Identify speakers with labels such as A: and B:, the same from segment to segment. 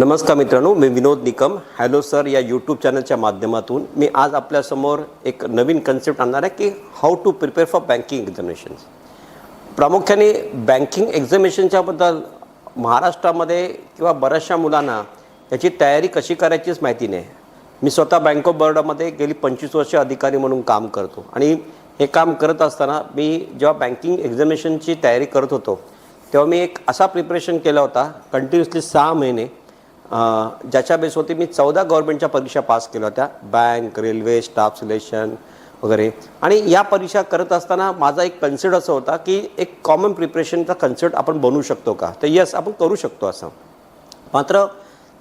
A: नमस्कार मित्रांनो, मी विनोद Nikam hello sir या यूट्यूब चॅनलच्या माध्यमातून मी आज आपल्यासमोर एक नवीन कन्सेप्ट आणणार आहे की how to prepare for banking examinations. प्रामुख्याने बँकिंग एक्झामिनेशनच्याबद्दल महाराष्ट्रामध्ये किंवा बऱ्याचशा मुलांना याची तयारी कशी करायचीच माहिती नाही. मी स्वतः बँक ऑफ बरोडामध्ये गेली 25 वर्ष अधिकारी म्हणून काम करतो आणि हे काम करत असताना मी जेव्हा बँकिंग एक्झामिनेशनची तयारी करत होतो तेव्हा मी एक असा प्रिपरेशन केला होता कंटिन्युअसली 6 महिने, ज्याच्या बेसवरती मी 14 गव्हर्नमेंटच्या परीक्षा पास केल्या होत्या, बँक, रेल्वे, स्टाफ सिलेक्शन वगैरे. आणि या परीक्षा करत असताना माझा एक कन्सेप्ट असा होता की एक कॉमन प्रिपरेशनचा कन्सेप्ट आपण बनवू शकतो का, तर यस आपण करू शकतो असं. मात्र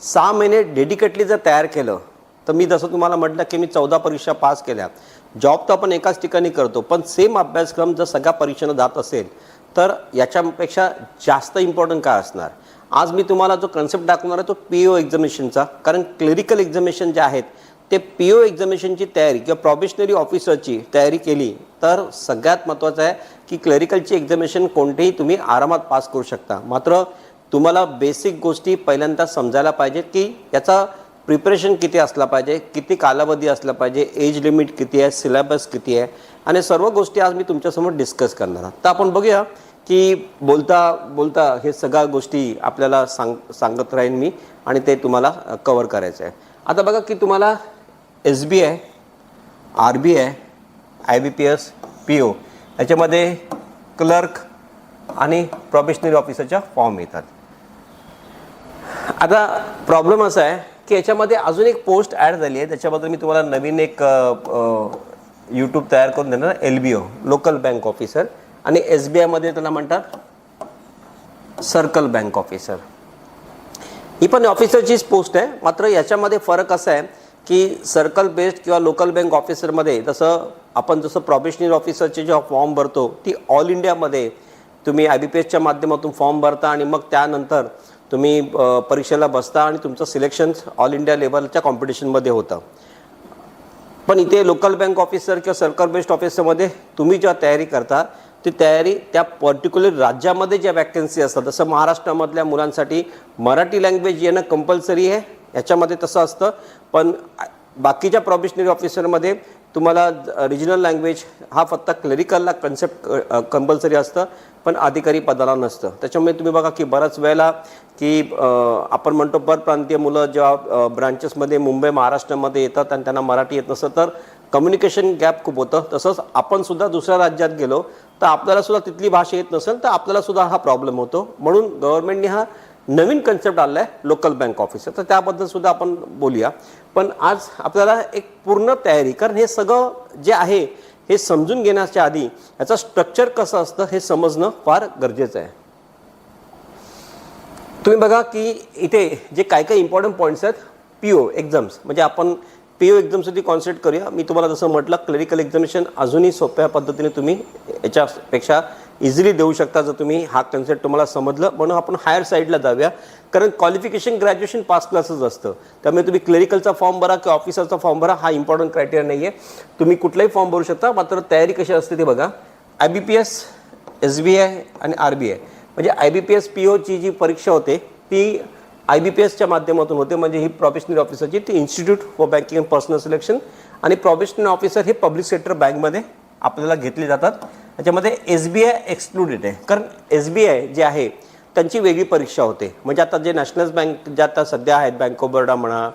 A: 6 महिने डेडिकेटली जर तयार केलं तर मी जसं तुम्हाला म्हटलं की मी 14 परीक्षा पास केल्या. जॉब तर आपण एकाच ठिकाणी करतो, पण सेम अभ्यासक्रम जर सगळ्या परीक्षांना जात असेल तर याच्यापेक्षा जास्त इम्पॉर्टंट काय असणार. आज मी तुम्हाला जो कन्सेप्ट दाखवणार आहे तो PO एक्झामिनेशनचा, कारण क्लरिकल एक्झामिनेशन जे आहेत ते PO एक्झामिनेशनची तयारी किंवा प्रोबेशनरी ऑफिसरची तयारी केली तर सगळ्यात महत्त्वाचं आहे की क्लरिकलची एक्झामिनेशन कोणतेही तुम्ही आरामात पास करू शकता. मात्र तुम्हाला बेसिक गोष्टी पहिल्यांदा समजायला पाहिजेत की याचा प्रिपरेशन किती असला पाहिजे, किती कालावधी असला पाहिजे, एज लिमिट किती आहे, सिलेबस किती आहे, आणि सर्व गोष्टी आज मी तुमच्यासमोर डिस्कस करणार आहे. तर आपण बघूया की बोलता बोलता हे सगळ्या गोष्टी आपल्याला सांगत राहीन मी आणि ते तुम्हाला कव्हर करायचं आहे. आता बघा की तुम्हाला SBI, RBI, IBPS, PO याच्यामध्ये क्लर्क आणि प्रोबेशनरी ऑफिसरच्या फॉर्म येतात. आता प्रॉब्लेम असा आहे की याच्यामध्ये अजून एक पोस्ट ॲड झाली आहे, त्याच्याबद्दल मी तुम्हाला नवीन एक यूट्यूब तयार करून देणार, LBO लोकल बँक ऑफिसर, आणि SBI मध्ये त्याला म्हणतात सर्कल बँक ऑफिसर. ही पण ऑफिसरचीच पोस्ट आहे, मात्र याच्यामध्ये फरक असा आहे की सर्कल बेस्ड किंवा लोकल बँक ऑफिसरमध्ये जसं प्रोबेशनरी ऑफिसरचे जेव्हा फॉर्म भरतो ती ऑल इंडियामध्ये तुम्ही IBPSच्या माध्यमातून फॉर्म भरता आणि मग त्यानंतर तुम्ही परीक्षेला बसता आणि तुमचं सिलेक्शन ऑल इंडिया लेवलच्या कॉम्पिटिशनमध्ये होतं. पण इथे लोकल बँक ऑफिसर किंवा सर्कल बेस्ड ऑफिसरमध्ये तुम्ही जेव्हा तयारी करता ती तयारी त्या पर्टिक्युलर राज्यामध्ये ज्या वॅकन्सी असतात, जसं महाराष्ट्रामधल्या मुलांसाठी मराठी लँग्वेज येणं कंपल्सरी आहे याच्यामध्ये तसं असतं, पण बाकीच्या प्रोबेशनरी ऑफिसरमध्ये तुम्हाला रिजनल लँग्वेज हा फक्त क्लरिकलला कन्सेप्ट कंपल्सरी असतं, पण अधिकारी पदाला नसतं. त्याच्यामुळे तुम्ही बघा की बऱ्याच वेळेला की आपण म्हणतो परप्रांतीय मुलं जेव्हा ब्रांचेसमध्ये मुंबई महाराष्ट्रामध्ये येतात आणि त्यांना मराठी येत नसतं तर कम्युनिकेशन गॅप खूप होतं. तसंच आपण सुद्धा दुसऱ्या राज्यात गेलो तर आपल्याला सुद्धा तिथली भाषा येत नसेल तर आपल्याला सुद्धा हा प्रॉब्लेम होतो. म्हणून गव्हर्नमेंटने हा नवीन कन्सेप्ट आणला आहे लोकल बँक ऑफिसर, तर त्याबद्दल सुद्धा आपण बोलूया. पण आज आपल्याला एक पूर्ण तयारी, कारण हे सगळं जे आहे हे समजून घेण्याच्या आधी याचं स्ट्रक्चर कसं असतं हे समजणं फार गरजेचं आहे. तुम्ही बघा की इथे जे काही इम्पॉर्टंट पॉईंट्स आहेत, PO एक्झाम्स, म्हणजे आपण PO एक्झामसाठी कॉन्सन्ट्रेट करूया. मी तुम्हाला जसं म्हटलं क्लरिकल एक्झामिनेशन अजूनही सोप्या पद्धतीने तुम्ही याच्यापेक्षा इझिली देऊ शकता जर तुम्ही हा कन्सेप्ट तुम्हाला समजलं. म्हणून आपण हायर साईडला जाऊया, कारण क्वालिफिकेशन ग्रॅज्युएशन पास क्लासच असतं. त्यामुळे तुम्ही क्लरिकलचा फॉर्म भरा किंवा ऑफिसरचा फॉर्म भरा हा इम्पॉर्टंट क्रायटेरिया नाही आहे, तुम्ही कुठलाही फॉर्म भरू शकता. मात्र तयारी कशी असते ते बघा. IBPS, SBI आणि RBI म्हणजे IBPS POची जी परीक्षा होते ती IBPSच्या माध्यमातून होते, म्हणजे ही प्रोबेशनरी ऑफिसरची ती institute for banking and personal selection, आणि प्रोबेशनरी ऑफिसर हे पब्लिक सेक्टर बँकमध्ये आपल्याला घेतले जातात. त्याच्यामध्ये SBI एक्सक्लुडेड आहे, कारण SBI जे आहे त्यांची वेगळी परीक्षा होते. म्हणजे आता जे नॅशनल बँक ज्या आता सध्या आहेत, बँक ऑफ बरोडा म्हणा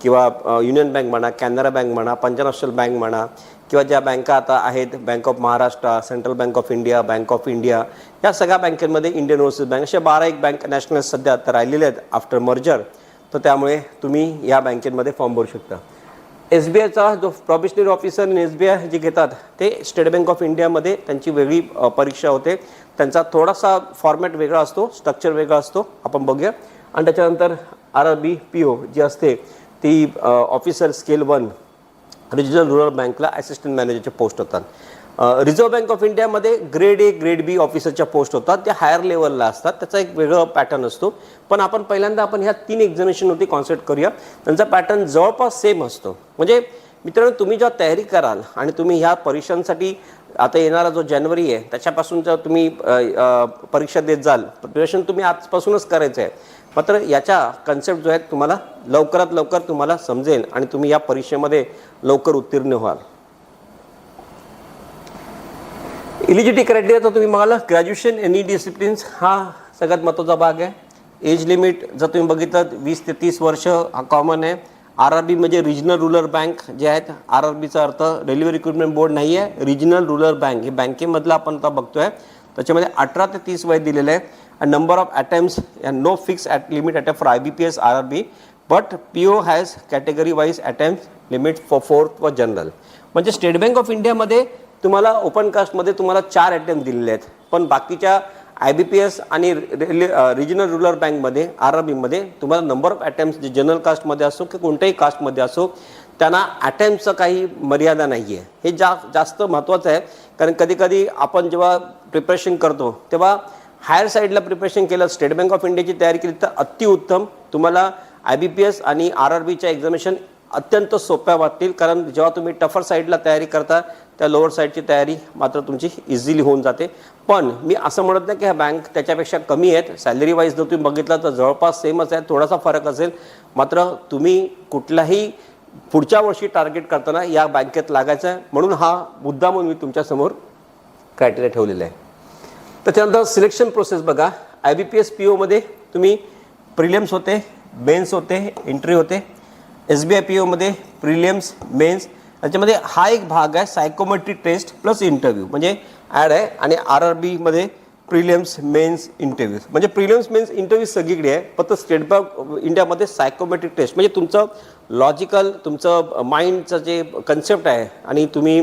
A: किंवा युनियन बँक म्हणा, कॅनरा बँक म्हणा, पंजाब नॅशनल बँक म्हणा, किंवा ज्या बँका आता आहेत bank of Maharashtra, central bank of India, bank of India, या सगळ्या बँकेमध्ये इंडियन ओव्हरसीज बँक अशा 12 एक बँक नॅशनल सध्या आता राहिलेले आहेत आफ्टर मर्जर. तर त्यामुळे तुम्ही या बँकेमध्ये फॉर्म भरू शकता. SBIचा जो प्रोबेशनरी ऑफिसर आणि SBI जे घेतात ते स्टेट बँक ऑफ इंडियामध्ये त्यांची वेगळी परीक्षा होते. त्यांचा थोडासा फॉर्मॅट वेगळा असतो, स्ट्रक्चर वेगळा असतो, आपण बघूया. आणि त्याच्यानंतर RBPO जी असते ती ऑफिसर स्केल 1 रिजनल रुरल बँकला असिस्टंट मॅनेजरचे पोस्ट होतात. रिझर्व्ह बँक ऑफ इंडियामध्ये ग्रेड A ग्रेड B ऑफिसरच्या पोस्ट होतात, त्या हायर लेवलला असतात, त्याचा एक वेगळा पॅटर्न असतो. पण आपण पहिल्यांदा ह्या 3 एक्झामिनेशनवरती कॉन्सन्ट्रेट करूया. त्यांचा पॅटर्न जवळपास सेम असतो. म्हणजे मित्रांनो, तुम्ही जेव्हा तयारी कराल आणि तुम्ही ह्या परीक्षांसाठी आता येणारा जो जानेवारी आहे त्याच्यापासून जर तुम्ही परीक्षा देत जाल, प्रिपरेशन तुम्ही आजपासूनच करायचं आहे. मात्र याच्या कन्सेप्ट जो आहे तुम्हाला लवकरात लवकर तुम्हाला समजेल आणि तुम्ही या परीक्षेमध्ये लवकर उत्तीर्ण व्हाल. इलिजिबिलिटी क्रायटेरिया तर तुम्ही बघाल ग्रॅज्युएशन एनी डिसिप्लिन्स हा सगळ्यात महत्त्वाचा भाग आहे. एज लिमिट जर तुम्ही बघितलं 20 ते 30 वर्ष हा कॉमन आहे. RRB म्हणजे रिजनल रूरल बँक जे आहेत, RRBचा अर्थ रेल्वे रिक्रुटमेंट बोर्ड नाही आहे, रिजनल रूरल बँक हे बँकेमधलं आपण आता बघतोय. त्याच्यामध्ये 18 ते 30 वय दिलेलं आहे. And number of attempts and no fix limit attempt for IBPS RRB but PO has category wise attempt limit for 4th व जनरल. म्हणजे स्टेट बँक ऑफ इंडियामध्ये तुम्हाला ओपन कास्टमध्ये तुम्हाला 4 अटेम्प्ट दिलेले आहेत, पण बाकीच्या IBPS आणि रिजनल रूरल बँकमध्ये RRBमध्ये तुम्हाला नंबर ऑफ अटेम्प्ट्स जे जनरल कास्टमध्ये असो की कोणत्याही कास्टमध्ये असो त्यांना अटेम्प्टचं काही मर्यादा नाही आहे. हे जास्त महत्त्वाचं आहे, कारण कधी कधी आपण जेव्हा प्रिपरेशन करतो तेव्हा हायर साईडला प्रिपरेशन केलं, स्टेट बँक ऑफ इंडियाची तयारी केली तर अतिउत्तम. तुम्हाला IBPS आणि RRBच्या एक्झामिनेशन अत्यंत सोप्या वाटतील, कारण जेव्हा तुम्ही टफर साईडला तयारी करता त्या लोअर साईडची तयारी मात्र तुमची इझिली होऊन जाते. पण मी असं म्हणत नाही की ह्या बँक त्याच्यापेक्षा कमी आहेत. सॅलरी वाईज जर तुम्ही बघितलं तर जवळपास सेमच आहे, थोडासा फरक असेल. मात्र तुम्ही कुठलाही पुढच्या वर्षी टार्गेट करताना या बँकेत लागायचं आहे, म्हणून हा मुद्दा म्हणून मी तुमच्यासमोर क्रायटेरिया ठेवलेला आहे. त्याच्यानंतर सिलेक्शन प्रोसेस बघा. IBPS POमध्ये तुम्ही प्रिलिम्स होते, मेन्स होते, इंटरव्ह्यू होते. SBI POमध्ये प्रिलिम्स, मेन्स, त्याच्यामध्ये हा एक भाग आहे सायकोमेट्रिक टेस्ट प्लस इंटरव्ह्यू म्हणजे ॲड आहे. आणि RRBमध्ये प्रिलिम्स, मेन्स, इंटरव्ह्यूज म्हणजे प्रिलिम्स, मेन्स, इंटरव्ह्यू सगळीकडे आहे. फक्त स्टेट बँक ऑफ इंडियामध्ये सायकोमेट्रिक टेस्ट म्हणजे तुमचं लॉजिकल, तुमचं माइंडचं जे कन्सेप्ट आहे आणि तुम्ही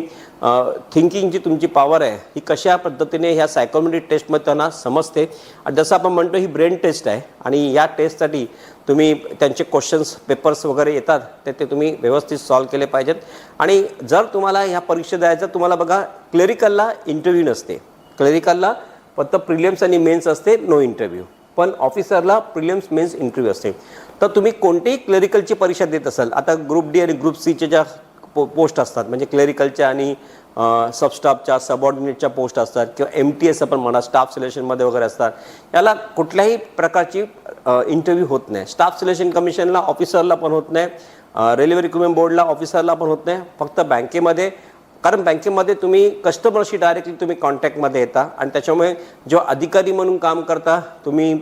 A: थिंकिंगची तुमची पॉवर आहे ही कशा पद्धतीने ह्या सायकोमेट्रिक टेस्टमध्ये त्यांना समजते. आणि जसं आपण म्हणतो ही ब्रेन टेस्ट आहे आणि या टेस्टसाठी तुम्ही त्यांचे क्वेश्चन्स पेपर्स वगैरे येतात ते तुम्ही व्यवस्थित सॉल्व केले पाहिजेत. आणि जर तुम्हाला ह्या परीक्षा द्यायचं तुम्हाला बघा क्लेरिकलला इंटरव्ह्यू नसते, क्लेरिकलला फक्त प्रिलिम्स आणि मेन्स असते, नो इंटरव्ह्यू. पण ऑफिसरला प्रिलिम्स, मेन्स, इंटरव्ह्यू असते. तर तुम्ही कोणतीही क्लेरिकलची परीक्षा देत असाल, आता ग्रुप डी आणि ग्रुप सीच्या ज्या पोस्ट असतात म्हणजे क्लेरिकलच्या आणि सबस्टाफच्या सबऑर्डिनेटच्या पोस्ट असतात किंवा MTS आपण म्हणा स्टाफ सिलेक्शनमध्ये वगैरे असतात, याला कुठल्याही प्रकारची इंटरव्ह्यू होत नाही. स्टाफ सिलेक्शन कमिशनला ऑफिसरला पण होत नाही, रेल्वे रिक्रुटमेंट बोर्डला ऑफिसरला पण होत नाही, फक्त बँकेमध्ये. कारण बँकेमध्ये तुम्ही कस्टमरशी डायरेक्टली तुम्ही कॉन्टॅक्टमध्ये येता आणि त्याच्यामुळे जेव्हा अधिकारी म्हणून काम करता तुम्ही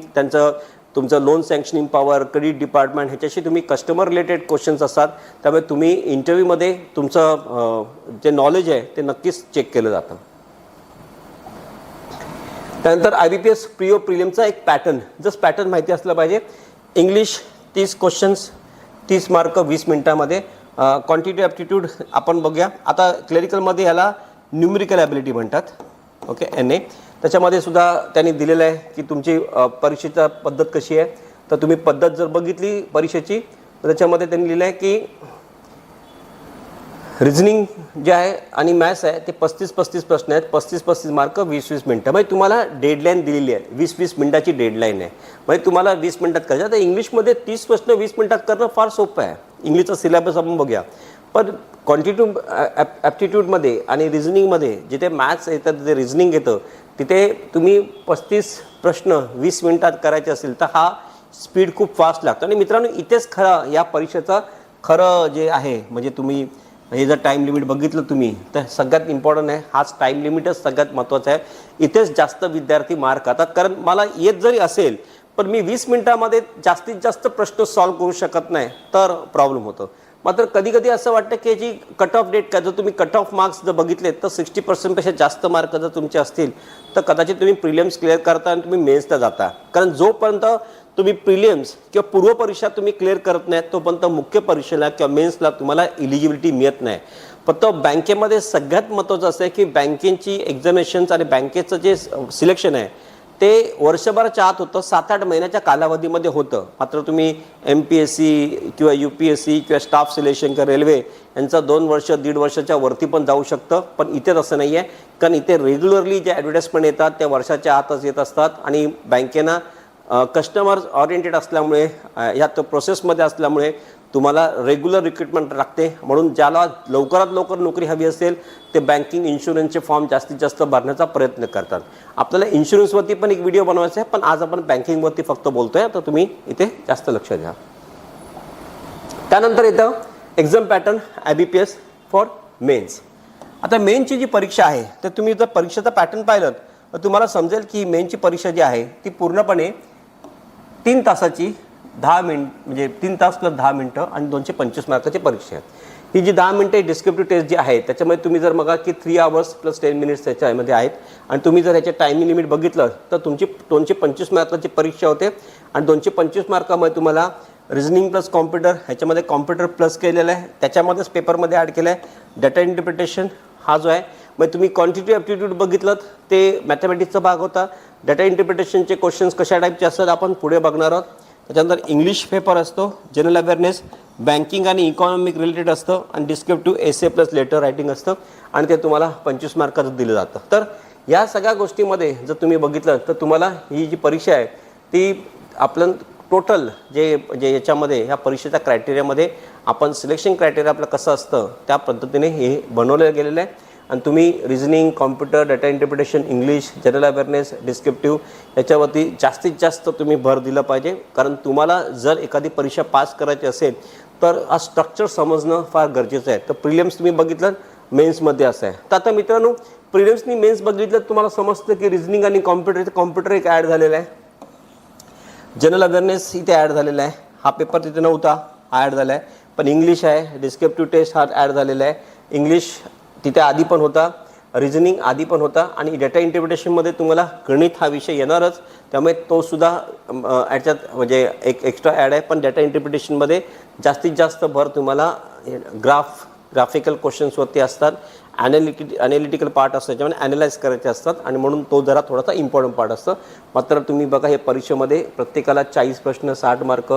A: तुमचं लोन सँक्शनिंग पॉवर, क्रेडिट डिपार्टमेंट ह्याच्याशी तुम्ही कस्टमर रिलेटेड क्वेश्चन्स असतात. त्यामुळे तुम्ही इंटरव्ह्यूमध्ये तुमचं जे नॉलेज आहे ते नक्कीच चेक केलं जातं. त्यानंतर IBPS PO प्रिलिमचा एक पॅटर्न, जस्ट पॅटर्न माहिती असलं पाहिजे. इंग्लिश 30 क्वेश्चन्स, 30 मार्क 20 मिनिटामध्ये. क्वांटिटी ॲप्टिट्यूड आपण बघूया. आता क्लेरिकलमध्ये ह्याला न्यूमेरिकल ॲबिलिटी म्हणतात, ओके, NA. त्याच्यामध्ये सुद्धा त्यांनी दिलेलं आहे की तुमची परीक्षेचा पद्धत कशी आहे. तर तुम्ही पद्धत जर बघितली परीक्षेची तर त्याच्यामध्ये त्यांनी लिहिलं आहे की रिझनिंग जे आहे आणि मॅथ्स आहे ते 35-35 प्रश्न आहेत, 35-35 मार्क 20-20 मिनटं. म्हणजे तुम्हाला डेडलाईन दिलेली आहे, 20-20 मिनटाची डेडलाईन आहे. म्हणजे तुम्हाला 20 मिनटात करायचं. आता इंग्लिशमध्ये 30 प्रश्न 20 मिनटात करणं फार सोपं आहे. इंग्लिशचा सिलेबस आपण बघूया. पण क्वांटिटी ॲप्टिट्यूडमध्ये आणि रिझनिंगमध्ये जिथे मॅथ्स येतं तिथे रिझनिंग येतं तिथे तुम्ही 35 प्रश्न 20 मिनटात करायचे असेल तर हा स्पीड खूप फास्ट लागतो. आणि मित्रांनो इथेच खरं या परीक्षेचं खरं जे आहे म्हणजे तुम्ही हे जर टाईम लिमिट बघितलं तुम्ही तर सगळ्यात इम्पॉर्टंट आहे, हाच टाईम लिमिटच सगळ्यात महत्त्वाचा आहे. इथेच जास्त विद्यार्थी मार्क खातात. कारण मला येत जरी असेल पण मी 20 मिनटामध्ये जास्तीत जास्त प्रश्न सॉल्व करू शकत नाही तर प्रॉब्लेम होतो. मात्र कधी कधी असं वाटतं की याची कट ऑफ डेट काय, जर तुम्ही कट ऑफ मार्क्स जर बघितले तर 60% जास्त मार्क जर तुमचे असतील तर कदाचित तुम्ही प्रिलिम्स क्लिअर करता आणि तुम्ही मेन्सला जाता. कारण जोपर्यंत तुम्ही प्रिलिम्स किंवा पूर्वपरीक्षा तुम्ही क्लिअर करत नाही तोपर्यंत मुख्य परीक्षेला किंवा मेन्सला तुम्हाला इलिजिबिलिटी मिळत नाही. फक्त बँकेमध्ये सगळ्यात महत्त्वाचं असं आहे की बँकेची एक्झामिनेशन्स आणि बँकेचं जे सिलेक्शन आहे ते वर्षभराच्या आत होतं, 7-8 महिन्याच्या कालावधीमध्ये होतं. मात्र तुम्ही MPSC किंवा UPSC किंवा स्टाफ सिलेक्शन किंवा रेल्वे यांचं 2 वर्ष 1.5 वर्षाच्या वरती पण जाऊ शकतं. पण इथे तसं नाही आहे, कारण इथे रेग्युलरली जे ॲडव्हर्टाइजमेंट येतात त्या वर्षाच्या आतच येत असतात. आणि बँकेनं कस्टमर ओरिएंटेड असल्यामुळे यात प्रोसेसमध्ये असल्यामुळे तुम्हाला रेग्युलर रिक्रुटमेंट लागते, म्हणून ज्याला लवकरात लवकर नोकरी हवी असेल ते बँकिंग इन्शुरन्सचे फॉर्म जास्तीत जास्त भरण्याचा प्रयत्न करतात. आपल्याला इन्शुरन्सवरती पण एक व्हिडिओ बनवायचा आहे, पण आज आपण बँकिंगवरती फक्त बोलतोय, तर तुम्ही इथे जास्त लक्ष द्या. त्यानंतर येतं exam pattern IBPS for mains. आता मेनची जी परीक्षा आहे तर तुम्ही जर परीक्षेचा पॅटर्न पाहिलं तर तुम्हाला समजेल की मेनची परीक्षा जी आहे ती पूर्णपणे 3 तासाची 10 मिनिट म्हणजे 3 तास प्लस 10 मिनिटं आणि 225 मार्काची परीक्षा आहे. ही जी 10 मिनिटं डिस्क्रिप्टिव्ह टेस्ट जी आहे त्याच्यामध्ये तुम्ही जर बघा की 3 hours + 10 minutes त्याच्यामध्ये आहेत आणि तुम्ही जर ह्याचे टायमिंग लिमिट बघितलं तर तुमची 225 मार्काची परीक्षा होते आणि 225 मार्कामध्ये तुम्हाला रिझनिंग प्लस कॉम्प्युटर, ह्याच्यामध्ये कॉम्प्युटर प्लस केलेलं आहे, त्याच्यामध्येच पेपरमध्ये ॲड केलं आहे डाटा इंटरप्रिटेशन हा जो आहे. मग तुम्ही क्वांटिटी ॲप्टिट्यूड बघितलं ते मॅथमॅटिक्सचा भाग होता. डाटा इंटरप्रिटेशनचे क्वेश्चन्स कशा टाईपचे असतात आपण पुढे बघणार आहोत. त्याच्यानंतर इंग्लिश पेपर असतो, जनरल अवेअरनेस, बँकिंग आणि इकॉनॉमिक रिलेटेड असतं आणि डिस्क्रिप्टिव्ह एसे प्लस लेटर रायटिंग असतं आणि ते तुम्हाला 25 मार्काचं दिलं जातं. तर या सगळ्या गोष्टीमध्ये जर तुम्ही बघितलं तर तुम्हाला ही जी परीक्षा आहे ती आपलं टोटल जे याच्यामध्ये ह्या परीक्षेच्या क्रायटेरियामध्ये आपण सिलेक्शन क्रायटेरिया आपलं कसं असतं त्या पद्धतीने हे बनवलं गेलेलं आहे. आणि तुम्ही reasoning, computer, data interpretation, English, general awareness, descriptive याच्यावरती जास्तीत जास्त तुम्ही भर दिलं पाहिजे. कारण तुम्हाला जर एखादी परीक्षा पास करायची असेल तर हा स्ट्रक्चर समजणं फार गरजेचं आहे. तर प्रिलिम्स तुम्ही बघितलं मेन्समध्ये असं आहे. तर आता मित्रांनो प्रिलिम्सनी मेन्स बघितलं तुम्हाला समजतं की रिझनिंग आणि कॉम्प्युटर एक ॲड झालेला आहे, जनरल अवेअरनेस इथे ॲड झालेला आहे, हा पेपर तिथे नव्हता हा ॲड झाला आहे, पण इंग्लिश आहे, डिस्क्रिप्टिव्ह टेस्ट हा ॲड झालेला आहे. इंग्लिश तिथे आधी पण होता, रिझनिंग आधी पण होता आणि डाटा इंटरप्रिटेशनमध्ये तुम्हाला गणित हा विषय येणारच, त्यामुळे तो सुद्धा ह्याच्यात म्हणजे एक एक्स्ट्रा ॲड आहे. पण डाटा इंटरप्रिटेशनमध्ये जास्तीत जास्त भर तुम्हाला ग्राफिकल क्वेश्चन्सवरती असतात, ॲनालिटिकल पार्ट असतं त्याच्यामध्ये ॲनालाइज करायचे असतात आणि म्हणून तो जरा थोडासा इम्पॉर्टंट पार्ट असतं. मात्र तुम्ही बघा हे परीक्षेमध्ये प्रत्येकाला 40 प्रश्न 60 मार्क,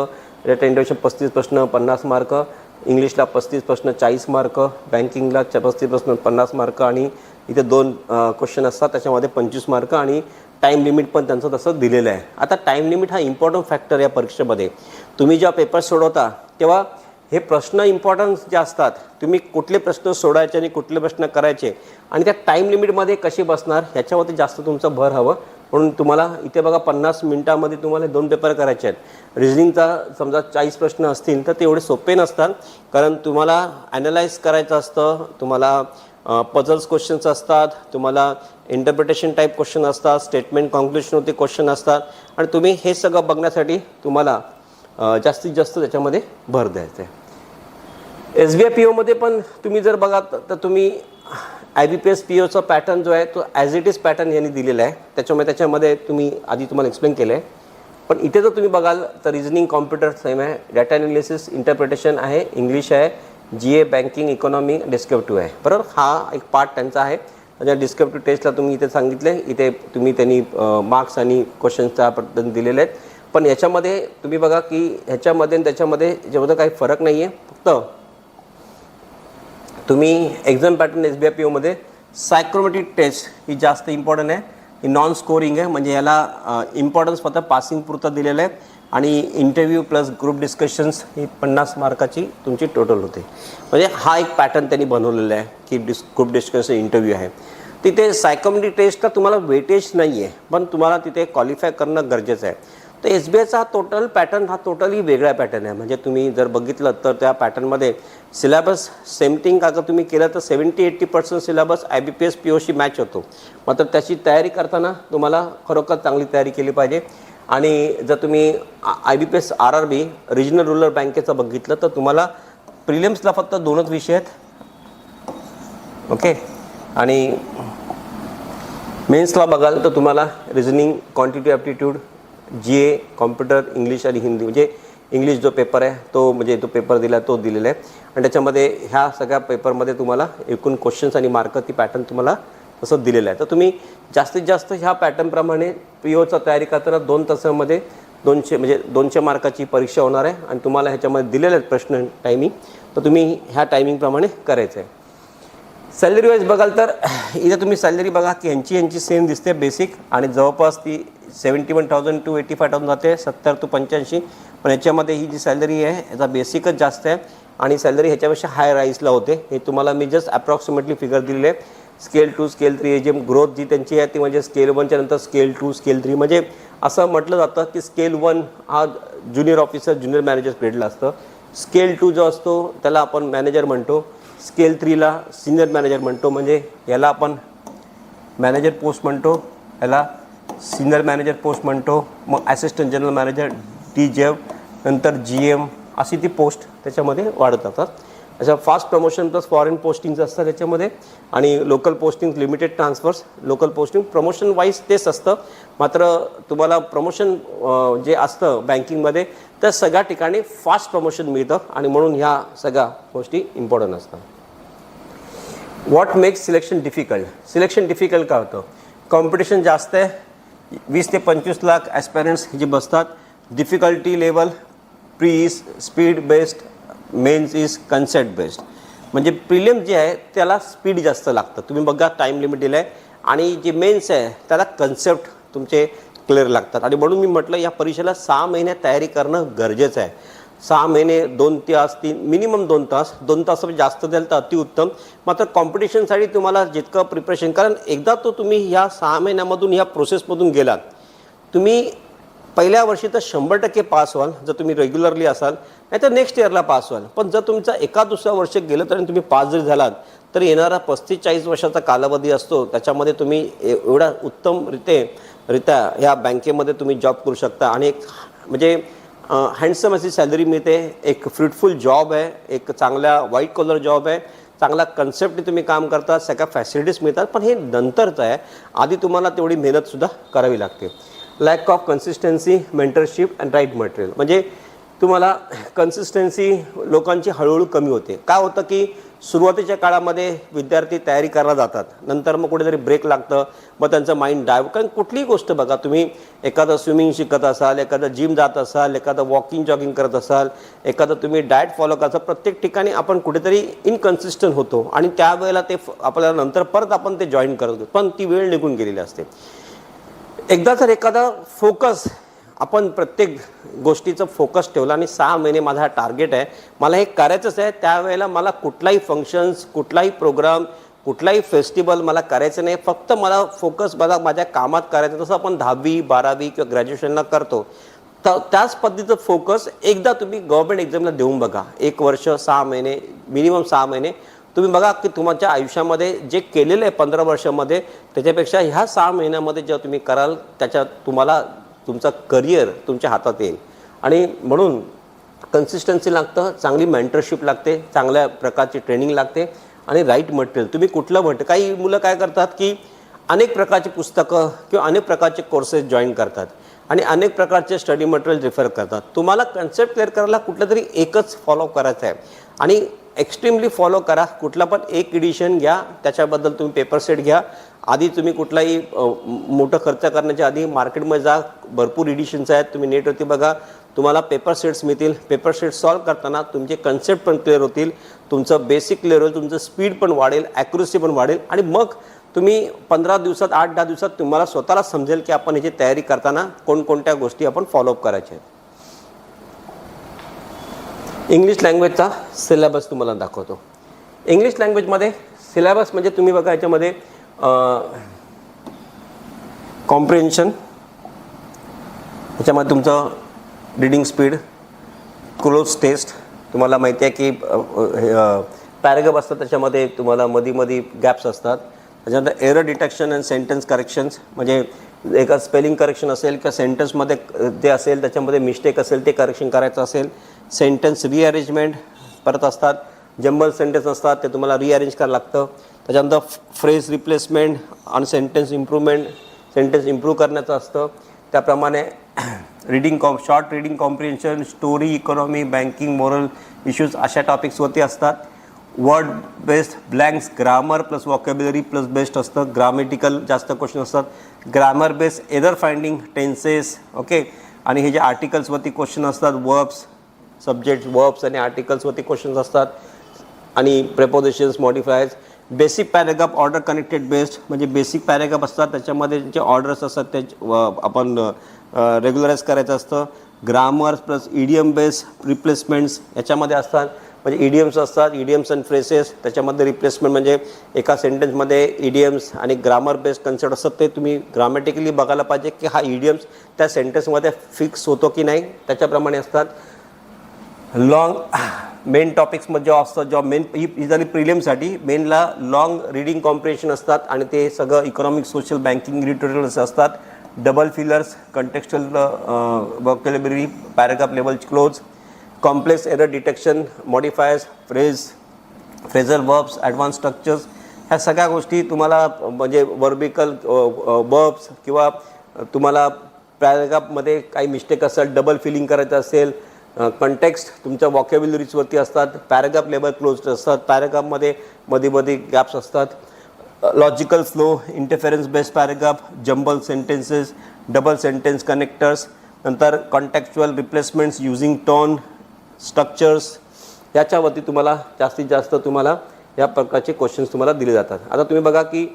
A: डाटा इंटरप्रिटेशन 35 प्रश्न 50 मार्क, इंग्लिशला 35 प्रश्न 40 मार्क, बँकिंगला 35 प्रश्न 50 मार्क आणि इथे 2 क्वेश्चन असतात त्याच्यामध्ये 25 मार्क आणि टाईम लिमिट पण त्यांचं तसं दिलेलं आहे. आता टाईम लिमिट हा इम्पॉर्टंट फॅक्टर या परीक्षेमध्ये. तुम्ही जेव्हा पेपर सोडवता तेव्हा हे प्रश्न इम्पॉर्टन्स जे असतात तुम्ही कुठले प्रश्न सोडायचे आणि कुठले प्रश्न करायचे आणि त्या टाईम लिमिटमध्ये कसे बसणार ह्याच्यावरती जास्त तुमचा भर हवं. म्हणून तुम्हाला इथे बघा 50 मिनिटामध्ये तुम्हाला 2 पेपर करायचे आहेत. रिझनिंगचा समजा 40 प्रश्न असतील तर ते एवढे सोपे नसतात, कारण तुम्हाला ॲनालाइज करायचं असतं, तुम्हाला पझल्स क्वेश्चन्स असतात, तुम्हाला इंटरप्रिटेशन टाईप क्वेश्चन असतात, स्टेटमेंट कॉन्क्ल्युशनवरती क्वेश्चन असतात आणि तुम्ही हे सगळं बघण्यासाठी तुम्हाला जास्तीत जास्त त्याच्यामध्ये भर द्यायचा आहे. SBI PO पण तुम्ही जर बघा तर तुम्ही IBPS POचा पॅटर्न जो आहे तो ॲज इट इज पॅटर्न यांनी दिलेला आहे. त्याच्यामध्ये तुम्ही आधी तुम्हाला एक्सप्लेन केलं आहे, पण इथे जर तुम्ही बघाल तर रिझनिंग, कॉम्प्युटर सेम आहे, डाटा ॲनालिसिस, इंटरप्रिटेशन आहे, इंग्लिश आहे, GA, बँकिंग, इकॉनॉमी, डिस्क्रिप्टिव्ह आहे. बरोबर, हा एक पार्ट त्यांचा आहे. त्या डिस्क्रिप्टिव्ह टेस्टला तुम्ही इथे सांगितले, इथे तुम्ही त्यांनी मार्क्स आणि क्वेश्चन्सच्या पद्धतीने दिलेले आहेत. पण याच्यामध्ये तुम्ही बघा की ह्याच्यामध्ये आणि त्याच्यामध्ये जेवढं काही फरक नाही आहे, फक्त तुम्ही exam pattern SBI PO psychometric test ही जास्त इम्पॉर्टंट आहे. ही नॉन स्कोरिंग आहे, म्हणजे याला इम्पॉर्टन्स फक्त पासिंग पुरतं दिलेलं आहे आणि इंटरव्ह्यू प्लस ग्रुप डिस्कशन्स ही 50 मार्काची तुमची टोटल होते. म्हणजे हा एक पॅटर्न त्यांनी बनवलेला आहे की ग्रुप डिस्कशन इंटरव्ह्यू आहे. तिथे सायकोमेट्रिक टेस्टला तुम्हाला वेटेज नाही आहे, पण तुम्हाला तिथे क्वालिफाय करणं गरजेचं आहे. तर SBIचा टोटल पॅटर्न हा टोटली वेगळा पॅटर्न आहे. म्हणजे तुम्ही जर बघितलं तर त्या पॅटर्नमध्ये सिलेबस सेम थिंग अगर तुम्ही केलं तर 70-80% सिलेबस IBPS POशी मॅच होतो. मात्र त्याची तयारी करताना तुम्हाला खरोखर चांगली तयारी केली पाहिजे. आणि जर तुम्ही IBPS RRB रिजनल रुरल बँकेचं बघितलं तर तुम्हाला प्रिलिम्सला फक्त 2च विषय आहेत, ओके, आणि मेन्सला बघाल तर तुम्हाला reasoning, quantity aptitude, GA, computer, English आणि हिंदी, म्हणजे इंग्लिश जो पेपर आहे तो म्हणजे तो पेपर दिला तो दिलेला आहे. आणि त्याच्यामध्ये ह्या सगळ्या पेपरमध्ये तुम्हाला एकूण क्वेश्चन्स आणि मार्क ती पॅटर्न तुम्हाला तसं दिलेलं आहे. तर तुम्ही जास्तीत जास्त ह्या पॅटर्नप्रमाणे POचा तयारी करताना 2 तासामध्ये 200 मार्काची परीक्षा होणार आहे आणि तुम्हाला ह्याच्यामध्ये दिलेले आहेत प्रश्न टायमिंग, तर तुम्ही ह्या टायमिंगप्रमाणे करायचं आहे. सॅलरी वाईज बघाल तर इथे तुम्ही सॅलरी बघा की यांची सेम दिसते बेसिक आणि जवळपास ती 71,000 to 85,000 जाते, 70 to 85. पण याच्यामध्ये ही जी सॅलरी आहे याचा बेसिकच जास्त आहे आणि सॅलरी ह्याच्यापेक्षा हाय राईजला होते. हे तुम्हाला मी जस्ट अप्रॉक्सिमेटली फिगर दिलेले आहे. स्केल 2 स्केल 3 जी ग्रोथ जी त्यांची आहे ती म्हणजे स्केल 1च्या नंतर स्केल 2 स्केल 3 म्हणजे असं म्हटलं जातं की स्केल 1 हा ज्युनियर ऑफिसर ज्युनियर मॅनेजर ग्रेडला असतं. स्केल 2 जो असतो त्याला आपण मॅनेजर म्हणतो. स्केल 3ला सिनियर मॅनेजर म्हणतो, म्हणजे याला आपण मॅनेजर पोस्ट म्हणतो, याला सिनियर मॅनेजर पोस्ट म्हणतो. मग असिस्टंट जनरल मॅनेजर DGM नंतर GM अशी ती पोस्ट त्याच्यामध्ये वाढत जातात. अशा fast promotion plus foreign postings असतात त्याच्यामध्ये आणि local posting limited transfers. Local posting promotion wise तेच असतं, मात्र तुम्हाला प्रमोशन जे असतं बँकिंगमध्ये त्या सगळ्या ठिकाणी फास्ट प्रमोशन मिळतं आणि म्हणून ह्या सगळ्या गोष्टी इम्पॉर्टंट असतात. What makes selection difficult? Selection difficult का होतं? कॉम्पिटिशन जास्त आहे. 20 ते 25 लाख ॲस्पायरंट्स जे बसतात. Difficulty level pre is speed based, mains is concept based. म्हणजे प्रिलिम जे आहे त्याला स्पीड जास्त लागतं. तुम्ही बघा टाईम लिमिट दिलं आहे आणि जे मेन्स आहे त्याला कन्सेप्ट तुमचे क्लिअर लागतात आणि म्हणून मी म्हटलं या परीक्षेला 6 महिने तयारी करणं गरजेचं आहे. 6 महिने 2 तास 3 मिनिमम 2 तास 2 तास जास्त द्याल तर अतिउत्तम. मात्र कॉम्पिटिशनसाठी तुम्हाला जितकं प्रिपरेशन, कारण एकदा तो तुम्ही ह्या 6 महिन्यामधून ह्या प्रोसेसमधून गेलात, तुम्ही पहिल्या वर्षी तर 100% पास व्हाल जर तुम्ही रेग्युलरली असाल, नाही तर नेक्स्ट इयरला पास व्हाल. पण जर तुमचा एका दुसऱ्या वर्ष गेलं तरी तुम्ही पास जरी झालात तर येणारा 35-40 वर्षाचा कालावधी असतो, त्याच्यामध्ये तुम्ही एवढा उत्तमरित्या ह्या बँकेमध्ये तुम्ही जॉब करू शकता आणि एक म्हणजे हँडसम अशी सॅलरी मिळते. एक फ्रुटफुल जॉब आहे, एक चांगला व्हाईट कॉलर जॉब आहे, चांगला कन्सेप्टने तुम्ही काम करता, सगळ्या फॅसिलिटीज मिळतात. पण हे नंतरचं आहे, आधी तुम्हाला तेवढी मेहनतसुद्धा करावी लागते. Lack of consistency, mentorship and right material. म्हणजे तुम्हाला कन्सिस्टन्सी लोकांची हळूहळू कमी होते. काय होतं की सुरुवातीच्या काळामध्ये विद्यार्थी तयारी करायला जातात, नंतर मग कुठेतरी ब्रेक लागतं, मग त्यांचं माइंड डायव्हर्ट. कारण कुठलीही गोष्ट बघा, तुम्ही एखादं स्विमिंग शिकत असाल, एखादं जिम जात असाल, एखादं वॉकिंग जॉगिंग करत असाल, एखादं तुम्ही डाएट फॉलो करता, प्रत्येक ठिकाणी आपण कुठेतरी इनकन्सिस्टंट होतो आणि त्यावेळेला ते आपल्याला नंतर परत आपण ते जॉईन करतो, पण ती वेळ निघून गेलेली असते. एकदा जर एखादा फोकस आपण प्रत्येक गोष्टीचं फोकस ठेवला आणि 6 महिने माझा टार्गेट आहे, मला हे करायचंच आहे, त्यावेळेला मला कुठलाही फंक्शन्स, कुठलाही प्रोग्राम, कुठलाही फेस्टिवल मला करायचं नाही, फक्त मला फोकस मला माझ्या कामात करायचं. तसं आपण 10वी 12वी किंवा ग्रॅज्युएशनला करतो, तर त्याच पद्धतीचं फोकस एकदा तुम्ही गव्हर्नमेंट एक्झामला देऊन बघा. 1 वर्ष 6 महिने मिनिमम 6 महिने तुम्ही बघा की तुमच्या आयुष्यामध्ये जे केलेलं आहे 15 वर्षामध्ये त्याच्यापेक्षा ह्या 6 महिन्यामध्ये जेव्हा तुम्ही कराल त्याच्यात तुम्हाला तुमचा करिअर तुमच्या हातात येईल. आणि म्हणून कन्सिस्टन्सी लागतं, चांगली मेंटरशिप लागते, चांगल्या प्रकारची ट्रेनिंग लागते आणि राईट मटेरियल. तुम्ही कुठलं म्हणतं, काही मुलं काय करतात की अनेक प्रकारची पुस्तकं किंवा अनेक प्रकारचे कोर्सेस जॉईन करतात आणि अनेक प्रकारचे स्टडी मटेरियल रेफर करतात. तुम्हाला कन्सेप्ट क्लिअर करायला कुठलं तरी एकच फॉलो करायचं आहे आणि एक्स्ट्रीमली फॉलो करा. कुठला पण एक एडिशन घ्या, त्याच्याबद्दल तुम्ही पेपर सेट घ्या. आधी तुम्ही कुठलाही मोठं खर्च करण्याच्या आधी मार्केटमध्ये जा, भरपूर एडिशन्स आहेत, तुम्ही नेटवरती बघा, तुम्हाला पेपर सेट्स मिळतील. पेपर सेट सॉल्व करताना तुमचे कन्सेप्ट पण क्लिअर होतील, तुमचं बेसिक क्लिअर होईल, तुमचं स्पीड पण वाढेल, ॲक्युरसी पण वाढेल आणि मग तुम्ही 15 दिवसात 8-10 दिवसात तुम्हाला स्वतःला समजेल की आपण ह्याची तयारी करताना कोणकोणत्या गोष्टी आपण फॉलोअप करायच्या आहेत. इंग्लिश लँग्वेजचा सिलेबस तुम्हाला दाखवतो. इंग्लिश लँग्वेजमध्ये सिलेबस म्हणजे तुम्ही बघा याच्यामध्ये कॉम्प्रिहेन्शन, याच्यामध्ये तुमचं रीडिंग स्पीड, क्लोज टेस्ट, तुम्हाला माहिती आहे की पॅरेग्राफ असतात त्याच्यामध्ये तुम्हाला मध्ये गॅप्स असतात. त्याच्यानंतर error detection and sentence corrections, म्हणजे एका स्पेलिंग करेक्शन असेल किंवा सेंटेन्समध्ये जे असेल त्याच्यामध्ये मिस्टेक असेल ते करेक्शन करायचं असेल. सेंटेन्स रिअरेंजमेंट परत असतात, जंबल सेंटेन्स असतात ते तुम्हाला रिअरेंज करावं लागतं. त्याच्यानंतर फ्रेज रिप्लेसमेंट आणि सेंटेन्स इम्प्रूव्हमेंट, सेंटेन्स इम्प्रूव्ह करण्याचं असतं. त्याप्रमाणे short reading comprehension, story, economy, banking, moral issues अशा टॉपिक्सवरती असतात. Word based blanks, grammar plus vocabulary plus based असतं. ग्रामेटिकल जास्त क्वेश्चन असतात. Grammar based error finding, tenses, okay. आणि हे जे आर्टिकल्सवरती क्वेश्चन असतात, वर्ब्स, सब्जेक्ट्स, वर्ब्स आणि आर्टिकल्सवरती क्वेश्चन्स असतात आणि prepositions, modifiers. Basic paragraph order connected based, म्हणजे बेसिक पॅरेग्राफ असतात त्याच्यामध्ये जे ऑर्डर्स असतात ते आपण रेग्युलराईज करायचं असतं. Grammars plus idiom base replacements याच्यामध्ये असतात. म्हणजे इडियम्स असतात, इडियम्स अँड फ्रेसेस, त्याच्यामध्ये रिप्लेसमेंट म्हणजे एका सेंटेन्समध्ये इडियम्स आणि ग्रामर बेस्ड कन्सेप्ट असतात. ते तुम्ही ग्रामॅटिकली बघायला पाहिजे की हा इडियम्स त्या सेंटेन्समध्ये फिक्स होतो की नाही, त्याच्याप्रमाणे असतात. लॉंग मेन टॉपिक्समध्ये जेव्हा असतात, जेव्हा मेन ही झाली प्रिलिमसाठी, मेनला लॉंग रिडिंग कॉम्प्रिहेन्शन असतात आणि ते सगळं इकॉनॉमिक, सोशल, बँकिंग रिलेटेड असतात. Double fillers, contextual vocabulary, paragraph level cloze, complex error detection, modifiers, phrasal verbs, advance structures, ह्या सगळ्या गोष्टी तुम्हाला म्हणजे वर्बिकल वर्ब्स किंवा तुम्हाला पॅराग्राफमध्ये काही मिस्टेक असेल, डबल फिलिंग करायचं असेल, कंटेक्स्ट तुमच्या व्हॉकॅब्युलरीजवरती असतात. पॅराग्राफ लेवल क्लोज्ड असतात, पॅराग्राफमध्ये मध्ये गॅप्स असतात. Logical flow, interference based paragraph, jumble sentences, double sentence connectors, नंतर contextual replacements using tone, structures, याच्यावरती तुम्हाला जास्तीत जास्त तुम्हाला या प्रकारचे क्वेश्चन्स तुम्हाला दिले जातात. आता तुम्ही बघा की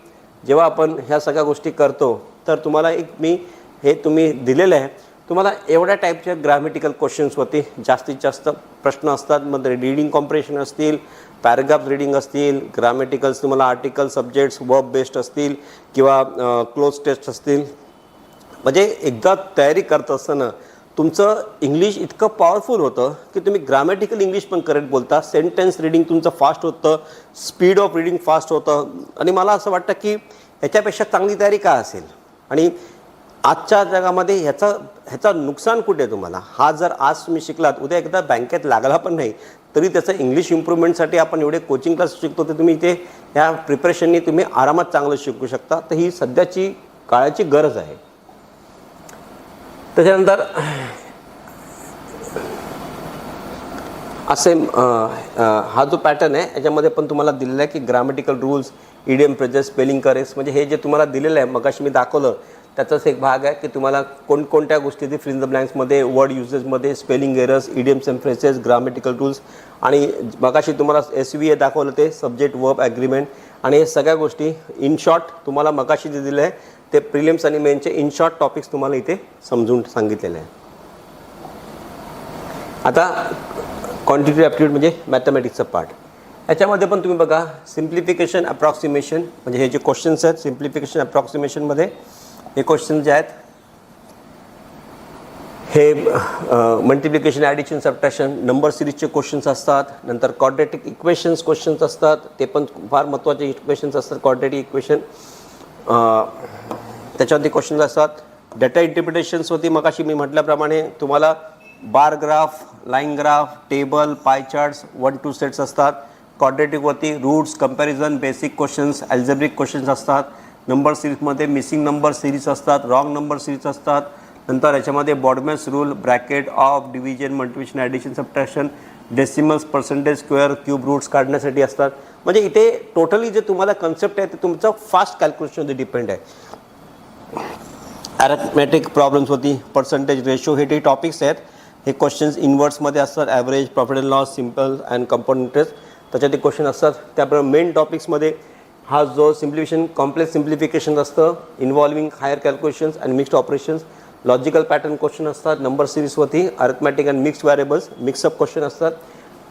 A: जेव्हा आपण ह्या सगळ्या गोष्टी करतो तर तुम्हाला एक मी हे तुम्ही दिलेलं आहे, तुम्हाला एवढ्या टाईपच्या ग्रामॅटिकल क्वेश्चन्सवरती जास्तीत जास्त प्रश्न असतात. मग रीडिंग कॉम्प्रिहेन्शन असतील, पॅराग्राफ रीडिंग असतील, ग्रामॅटिकल्स तुम्हाला आर्टिकल, सब्जेक्ट्स, वर्ब बेस्ड असतील किंवा क्लोज टेस्ट असतील. म्हणजे एकदा तयारी करत असताना तुमचं इंग्लिश इतकं पॉवरफुल होतं की तुम्ही ग्रामॅटिकल इंग्लिश पण करेक्ट बोलता, सेंटेन्स रीडिंग तुमचं फास्ट होतं, स्पीड ऑफ रीडिंग फास्ट होतं. आणि मला असं वाटतं की ह्याच्यापेक्षा चांगली तयारी काय असेल. आणि आजच्या जगामध्ये ह्याचं नुकसान कुठे आहे तुम्हाला, हा जर आज तुम्ही शिकलात, उद्या एकदा बँकेत लागला पण नाही तरी त्याचं इंग्लिश इम्प्रूव्हमेंटसाठी आपण एवढे कोचिंग क्लास शिकतो, तर तुम्ही इथे ह्या प्रिपरेशननी तुम्ही आरामात चांगलं शिकू शकता. तर ही सध्याची काळाची गरज आहे. त्याच्यानंतर असे हा जो पॅटर्न आहे याच्यामध्ये पण तुम्हाला दिलेला आहे की grammatical rules, idiom, phrases, spelling corrects, म्हणजे हे जे तुम्हाला दिलेलं आहे मगाशी मी दाखवलं त्याचाच एक भाग आहे की तुम्हाला कोणकोणत्या गोष्टी ते फिल इन द ब्लँक्समध्ये, वर्ड युजेसमध्ये, spelling errors, idioms and phrases, grammatical rules, आणि मगाशी तुम्हाला SVA दाखवलं ते सब्जेक्ट वर्ब ॲग्रीमेंट, आणि हे सगळ्या गोष्टी इन शॉर्ट तुम्हाला मगाशी जे दिलं आहे ते प्रिलिम्स आणि मेनचे इन शॉर्ट टॉपिक्स तुम्हाला इथे समजून सांगितलेले आहे. आता क्वांटिटेटिव्ह ॲप्टिट्यूड म्हणजे मॅथमॅटिक्सचा पार्ट, याच्यामध्ये पण तुम्ही बघा सिम्प्लिफिकेशन, अप्रॉक्सिमेशन, म्हणजे हे जे क्वेश्चन्स आहेत सिम्प्लिफिकेशन अप्रॉक्सिमेशनमध्ये हे क्वेश्चन जे आहेत हे मल्टिप्लिकेशन, ॲडिशन, सबट्रॅक्शन, नंबर सिरीजचे क्वेश्चन्स असतात. नंतर क्वाड्रॅटिक इक्वेशन्स क्वेश्चन्स असतात, ते पण फार महत्त्वाचे इक्वेशन्स असतात. क्वाड्रॅटिक इक्वेशन त्याच्यावरती क्वेश्चन्स असतात. डेटा इंटरप्रिटेशन्सवरती मगाशी मी म्हटल्याप्रमाणे तुम्हाला bar graph, line graph, table, pie charts, 1-2 sets असतात. क्वाड्रॅटिकवरती roots, comparison, basic questions, algebraic questions असतात. नंबर सिरीजमध्ये मिसिंग नंबर सिरीज असतात, रॉंग नंबर सिरीज असतात. नंतर याच्यामध्ये BODMAS rule, bracket, of, division, multiplication, addition, subtraction, decimals, percentage, square, cube roots काढण्यासाठी असतात. म्हणजे इथे टोटली जे तुम्हाला कन्सेप्ट आहे ते तुमचं फास्ट कॅल्क्युलेशनमध्ये डिपेंड आहे. अॅरिथमॅटिक प्रॉब्लेम्सवरती पर्सेंटेज, रेशो, हे टॉपिक्स आहेत. हे क्वेश्चन्स इनवर्ड्समध्ये असतात, average, profit and loss, simple and compound interest, त्याच्यात ते क्वेश्चन असतात. त्याप्रमाणे मेन टॉपिक्समध्ये हा जो सिम्प्लिफिकेशन, कॉम्प्लेक्स सिम्प्लिफिकेशन असतं, involving higher calculations and mixed operations, logical pattern question असतात. नंबर सिरीजवरती arithmetic and mixed variables, mix up question असतात.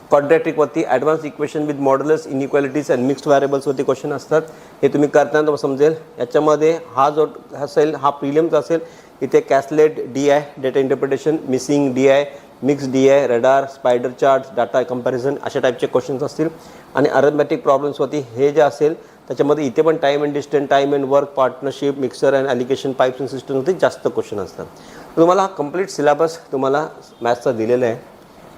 A: क्वाड्रॅटिकवरती advance equation with modulus, inequalities and mixed व्हॅरिएबल्सवरती क्वेश्चन असतात. हे तुम्ही करताना तुम्हाला समजेल. याच्यामध्ये हा जो असेल हा प्रिलिम्स असेल. इथे कॅसलेट, DI, data interpretation, missing DI, mix DI, radar, spider charts, data comparison, अशा टाईपचे क्वेश्चन्स असतील. आणि अरिथमॅटिक प्रॉब्लेम्सवरती हे जे असेल त्याच्यामध्ये इथे पण time and distance, time and work, partnership, mixer and allegation, pipes and सिस्टममध्ये जास्त क्वेश्चन असतात. तुम्हाला हा कंप्लीट सिलेबस तुम्हाला मॅथ्सचा दिलेला आहे.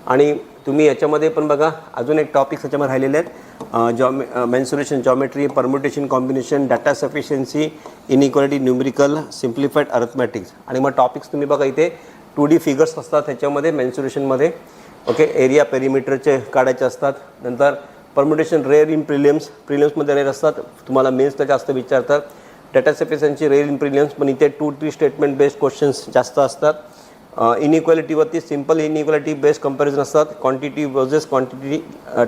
A: आणि तुम्ही याच्यामध्ये पण बघा अजून एक टॉपिक्स याच्यामध्ये राहिलेले आहेत. Mensuration, geometry, permutation, combination, data sufficiency, inequality, numerical, simplified arithmetics. आणि मग टॉपिक्स तुम्ही बघा इथे 2D फिगर्स असतात ह्याच्यामध्ये मेन्सुरेशनमध्ये. ओके, एरिया पेरिमीटरचे काढायचे असतात. नंतर परम्युटेशन रेअर इन प्रिलिम्समध्ये रेअर असतात, तुम्हाला मेन्सला जास्त विचारतात. Data sufficiency rare in prelims, पण इथे 2-3 स्टेटमेंट बेस्ड क्वेश्चन्स जास्त असतात. इनइक्वालिटीवरती सिम्पल इनइक्वालिटी बेस्ड कंपॅरिझन असतात. Quantity versus quantity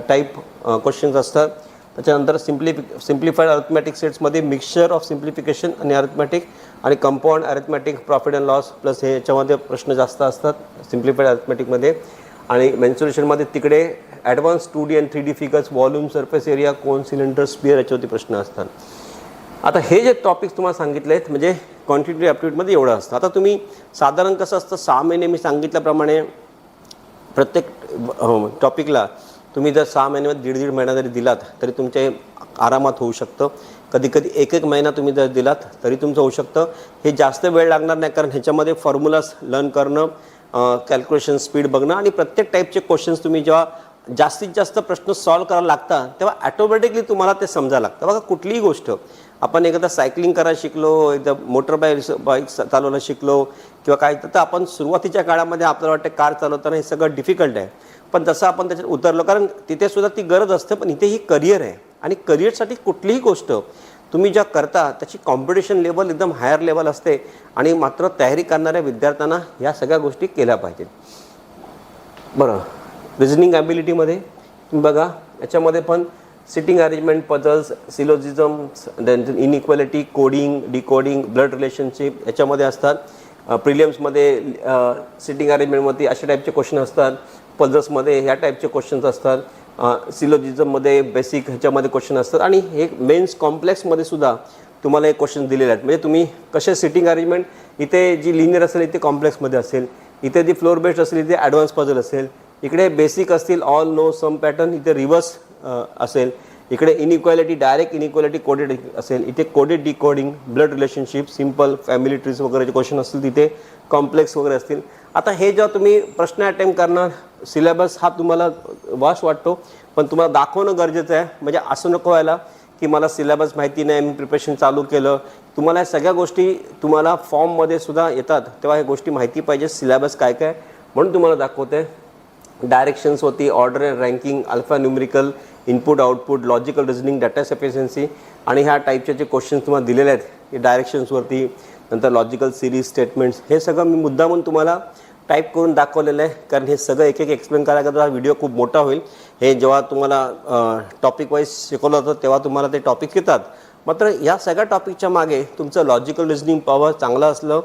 A: type questions असतात. त्याच्यानंतर सिम्प्लिफाईड अरिथमॅटिक सेट्समध्ये मिक्सचर ऑफ सिम्प्लिफिकेशन आणि अरिथमॅटिक आणि compound arithmetic profit and loss plus हे याच्यामध्ये प्रश्न जास्त असतात सिम्प्लिफाईड अरिथमॅटिकमध्ये. आणि मेन्सुरेशनमध्ये तिकडे ॲडव्हान्स 2D आणि 3D figures, volume, surface area, cone, cylinder, sphere याच्यावरती प्रश्न असतात. आता हे जे टॉपिक्स तुम्हाला सांगितले आहेत म्हणजे क्वांटिटेटिव्ह ॲप्टिट्यूडमध्ये एवढं असतं. आता तुम्ही साधारण कसं असतं 6 महिने मी सांगितल्याप्रमाणे प्रत्येक टॉपिकला तुम्ही जर 6 महिन्यामध्ये 1.5 महिना जरी दिलात तरी तुमचे आरामात होऊ शकतं. कधी कधी 1 महिना तुम्ही जर दिलात तरी तुमचं होऊ शकतं. हे जास्त वेळ लागणार नाही कारण ह्याच्यामध्ये फॉर्म्युलाज लर्न करणं, कॅल्क्युलेशन स्पीड बघणं आणि प्रत्येक टाईपचे क्वेश्चन्स तुम्ही जेव्हा जास्तीत जास्त प्रश्न सॉल्व करायला लागतात तेव्हा ॲटोमॅटिकली तुम्हाला ते समजायला लागतं. बघा कुठलीही गोष्ट आपण एकदा सायकलिंग करायला शिकलो, एकदा मोटर बाईक चालवायला शिकलो किंवा काय तर आपण सुरुवातीच्या काळामध्ये आपल्याला वाटतं कार चालवताना हे सगळं डिफिकल्ट आहे. पण जसं आपण त्याच्यात उतरलो कारण तिथे सुद्धा ती गरज असते पण इथे ही करिअर आहे आणि करिअरसाठी कुठलीही गोष्ट तुम्ही ज्या करता त्याची कॉम्पिटिशन लेवल एकदम हायर लेवल असते आणि मात्र तयारी करणाऱ्या विद्यार्थ्यांना या सगळ्या गोष्टी केल्या पाहिजेत. बरं, रिझनिंग ॲबिलिटीमध्ये तुम्ही बघा याच्यामध्ये पण seating arrangement, puzzles, syllogisms, then inequality, coding, decoding, blood relationship याच्यामध्ये असतात. प्रिलियम्समध्ये सिटिंग अरेंजमेंटमध्ये अशा टाईपचे क्वेश्चन असतात. पझल्समध्ये ह्या टाईपचे क्वेश्चन्स असतात. सिलोजिझममध्ये बेसिक ह्याच्यामध्ये क्वेश्चन असतात आणि हे मेन्स कॉम्प्लेक्समध्ये सुद्धा तुम्हाला हे क्वेश्चन दिलेले आहेत. म्हणजे तुम्ही कसे सिटिंग अरेंजमेंट इथे जी लिनियर असेल इथे कॉम्प्लेक्समध्ये असेल, इथे जी फ्लोर बेस्ड असेल इथे ॲडव्हान्स पझल असेल, इकडे बेसिक असतील ऑल नो सम पॅटर्न इथे रिव्हर्स असेल, इकडे इनइक्वॅलिटी डायरेक्ट इनइक्वॅलिटी कोडेड असेल, इथे coded decoding, blood relationship, simple family trees वगैरेचे क्वेश्चन असतील, तिथे कॉम्प्लेक्स वगैरे असतील. आता हे जेव्हा तुम्ही प्रश्न अटेम्प्ट करणार सिलेबस हा तुम्हाला वास्ट वाटतो पण तुम्हाला दाखवणं गरजेचं आहे. म्हणजे असं नको व्हायला की मला सिलेबस माहिती नाही मी प्रिपरेशन चालू केलं. तुम्हाला सगळ्या गोष्टी तुम्हाला फॉर्ममध्ये सुद्धा येतात तेव्हा ह्या गोष्टी माहिती पाहिजे सिलेबस काय काय म्हणून तुम्हाला दाखवते. डायरेक्शन्स होती, order and ranking, alpha numerical, input output, logical reasoning, data sufficiency आणि ह्या टाईपचे जे क्वेश्चन्स तुम्हाला दिलेले आहेत की डायरेक्शन्सवरती, नंतर लॉजिकल सिरीज स्टेटमेंट्स, हे सगळं मी मुद्दामून तुम्हाला टाईप करून दाखवलेलं आहे कारण हे सगळं एक एक एक्सप्लेन करायला हा व्हिडिओ खूप मोठा होईल. हे जेव्हा तुम्हाला टॉपिक वाईज शिकवलं होतं तेव्हा तुम्हाला ते टॉपिक येतात. मात्र या सगळ्या टॉपिकच्या मागे तुमचं लॉजिकल रिझनिंग पॉवर चांगलं असलं,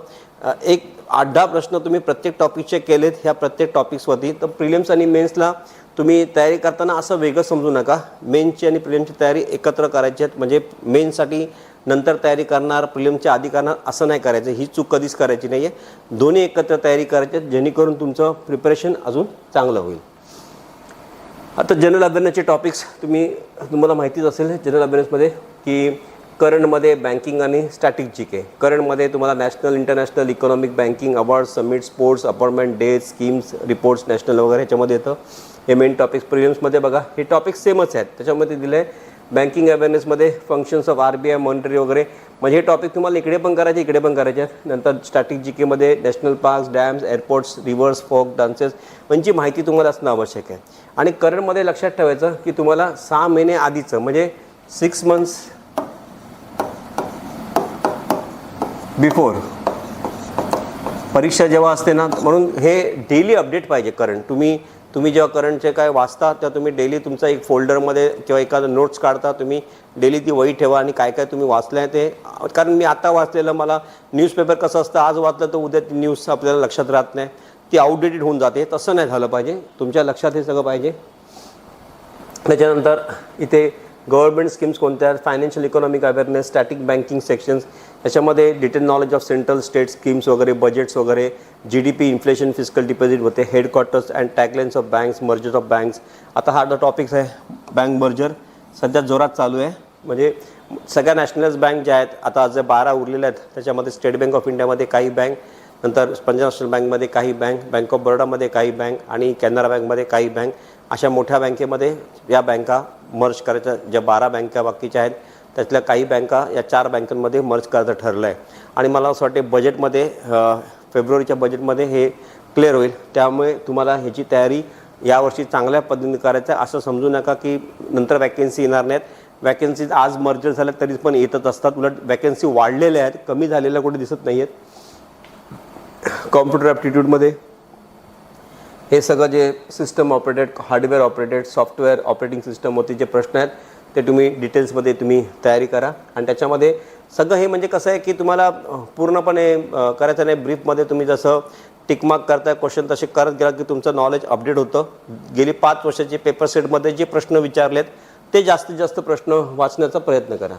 A: एक 8-10 प्रश्न तुम्ही प्रत्येक टॉपिकचे केलेत ह्या प्रत्येक टॉपिक्सवरती, तर प्रिलिम्स आणि मेन्सला तुम्ही तयारी करताना असं वेगळं समजू नका. मेन्सची आणि प्रिलिम्सची तयारी एकत्र करायची आहेत. म्हणजे मेन्ससाठी नंतर तयारी करणार, प्रिलिम्सच्या आधी करणार असं नाही करायचं. ही चूक कधीच करायची नाही आहे. दोन्ही एकत्र तयारी करायची आहेत जेणेकरून तुमचं प्रिपरेशन अजून चांगलं होईल. आता जनरल अवेअरनेसचे टॉपिक्स तुम्हाला माहितीच असेल जनरल अवेअरनेसमध्ये की करंटमध्ये बँकिंग आणि स्टॅटिक जीके. करंटमध्ये तुम्हाला national, international, economic, banking, award, summit, sports, appointment, date, schemes, reports, national वगैरे ह्याच्यामध्ये येतं. हे मेन टॉपिक्स. प्रिलिम्समध्ये बघा हे टॉपिक्स सेमच आहेत. त्याच्यामध्ये दिलं आहे बँकिंग अवेअरनेसमध्ये फंक्शन्स ऑफ RBI, मॉनिटरी वगैरे. म्हणजे हे टॉपिक तुम्हाला इकडे पण करायचे इकडे पण करायचे आहेत. नंतर स्टॅटिक जीकेमध्ये national parks, dams, airports, rivers, folk, dances यांची माहिती तुम्हाला असणं आवश्यक आहे. आणि करंटमध्ये लक्षात ठेवायचं की तुम्हाला 6 महिने आधीचं म्हणजे 6 months बिफोर परीक्षा जेव्हा असते ना म्हणून हे डेली अपडेट पाहिजे. करंट तुम्ही जेव्हा करंटचे काय वाचता तेव्हा तुम्ही डेली तुमचा एक फोल्डरमध्ये किंवा एखादं नोट्स काढता, तुम्ही डेली ती वही ठेवा आणि काय काय तुम्ही वाचलं आहे ते. कारण मी आता वाचलेलं मला न्यूजपेपर कसं असतं आज वाचलं तर उद्या ती न्यूज आपल्याला लक्षात राहत नाही, ती आउटडेटेड होऊन जाते. तसं नाही झालं पाहिजे. तुमच्या लक्षात हे सगळं पाहिजे. त्याच्यानंतर इथे गव्हर्नमेंट स्कीम्स कोणत्या आहेत, financial economic awareness, static banking sections, याच्यामध्ये detail knowledge of central state schemes वगैरे, बजेट्स वगैरे, GDP, इन्फ्लेशन, फिजिकल डिपॉझिट होते, headquarters and taglines of banks, mergers of banks. आता हा जो टॉपिक्स आहे बँक मर्जर सध्या जोरात चालू आहे. म्हणजे सगळ्या नॅशनलाइज बँक ज्या आहेत आता जे 12 उरलेल्या आहेत त्याच्यामध्ये स्टेट बँक ऑफ इंडियामध्ये काही बँक, नंतर पंजाब नॅशनल बँकमध्ये काही बँक, बँक ऑफ बरोडामध्ये काही बँक आणि कॅनरा बँकमध्ये काही बँक, अशा मोठ्या बँकेमध्ये या बँका मर्ज करायच्या. ज्या 12 बँका बाकीच्या आहेत त्यातल्या काही बँका या 4 बँकांमध्ये मर्ज करायचं ठरलं आहे. आणि मला असं वाटते बजेटमध्ये फेब्रुवारीच्या बजेटमध्ये हे क्लिअर होईल. त्यामुळे तुम्हाला ह्याची तयारी यावर्षी चांगल्या पद्धतीने करायचं आहे. असं समजू नका की नंतर वॅकेन्सी येणार नाहीत. वॅकेन्सीज आज मर्जर झाल्या तरी पण येतच असतात. उलट वॅकेन्सी वाढलेल्या आहेत, कमी झालेल्या कुठे दिसत नाही आहेत. कॉम्प्युटर ॲप्टिट्यूडमध्ये हे सगळं जे system operated, hardware operated, software operating सिस्टमवरती जे प्रश्न आहेत ते तुम्ही डिटेल्समध्ये तुम्ही तयारी करा. आणि त्याच्यामध्ये सगळं हे म्हणजे कसं आहे की तुम्हाला पूर्णपणे करायचं नाही. ब्रीफमध्ये तुम्ही जसं टिकमार्क करताय क्वेश्चन तसे करत गेला की तुमचं नॉलेज अपडेट होतं. गेली 5 वर्षाचे पेपर सेटमध्ये जे प्रश्न विचारलेत ते जास्तीत जास्त प्रश्न वाचण्याचा प्रयत्न करा.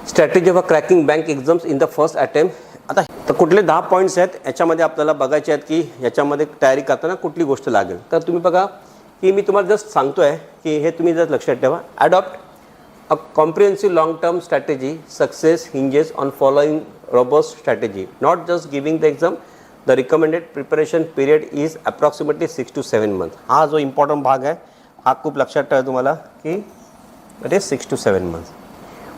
A: Strategy for cracking bank exams in the first attempt. आता तर कुठले 10 पॉईंट्स आहेत याच्यामध्ये आपल्याला बघायचे आहेत की याच्यामध्ये तयारी करताना कुठली गोष्ट लागेल. तर तुम्ही बघा की मी तुम्हाला जस्ट सांगतो आहे की हे तुम्ही जर लक्षात ठेवा. Adopt a comprehensive long term strategy. Success hinges on following robust strategy, not just giving the exam. The recommended preparation period is approximately 6 to 7 months. हा जो इम्पॉर्टंट भाग आहे हा खूप लक्षात ठेवा तुम्हाला की दॅट इज 6 to 7 months.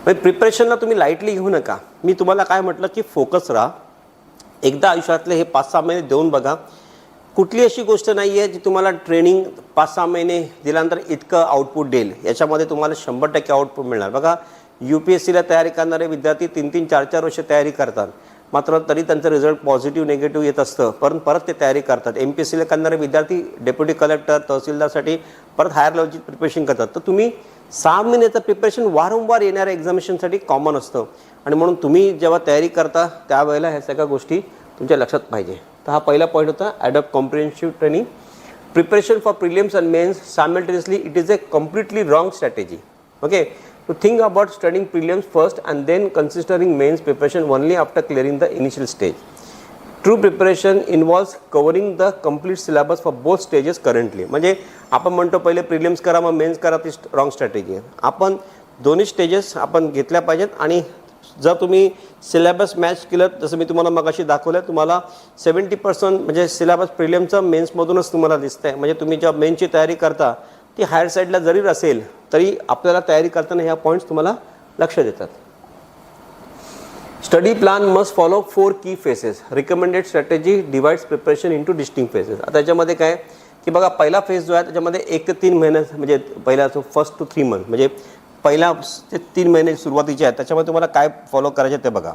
A: म्हणजे प्रिपरेशनला तुम्ही लाईटली घेऊ नका. मी तुम्हाला काय म्हटलं की फोकस राहा. एकदा आयुष्यातले हे 5-6 महिने देऊन बघा. कुठली अशी गोष्ट नाही आहे जी तुम्हाला ट्रेनिंग 5-6 महिने दिल्यानंतर इतकं आउटपुट देईल. याच्यामध्ये तुम्हाला 100% आउटपुट मिळणार. बघा UPSCला तयारी करणारे विद्यार्थी 3-3, 4-4 वर्ष तयारी करतात, मात्र तरी त्यांचं रिझल्ट पॉझिटिव्ह निगेटिव्ह येत असतं. परत ते तयारी करतात. MPSCला करणारे विद्यार्थी डेप्युटी कलेक्टर तहसीलदारसाठी परत हायर लेवलची प्रिपरेशन करतात. तर तुम्ही 6 महिन्याचं प्रिपरेशन वारंवार येणाऱ्या एक्झामिनेशनसाठी कॉमन असतं. आणि म्हणून तुम्ही जेव्हा तयारी करता त्यावेळेला ह्या सगळ्या गोष्टी तुमच्या लक्षात पाहिजे. तर हा पहिला पॉईंट होता adopt comprehensive training. Preparation for prelims and mains simultaneously it is a completely wrong strategy. Okay, to think about studying prelims first and then considering mains preparation only after clearing the initial stage. True preparation involves covering the complete syllabus for both stages currently. म्हणजे आपण म्हणतो पहिले prelims करा मग men's करा, ती wrong strategy आहे. आपण दोन्ही स्टेजेस आपण घेतल्या पाहिजेत. आणि जर तुम्ही सिलेबस मॅच केलं, जसं मी तुम्हाला मगाशी दाखवलं, तुम्हाला 70% म्हणजे सिलेबस प्रिलिम्सचं मेन्समधूनच तुम्हाला दिसतं आहे. म्हणजे तुम्ही जेव्हा मेन्सची तयारी करता ती हायर साईडला जरी असेल तरी आपल्याला तयारी करताना ह्या पॉईंट्स तुम्हाला लक्ष देतात. स्टडी प्लॅन मस्ट फॉलो 4 की faces. Recommended strategy divides preparation into distinct faces. आता त्याच्यामध्ये काय की बघा पहिला फेज जो आहे त्याच्यामध्ये 1 ते 3 महिने म्हणजे पहिला जो 1 to 3 months म्हणजे पहिला ते 3 महिने सुरुवातीचे आहेत त्याच्यामध्ये तुम्हाला काय फॉलो करायचे ते बघा.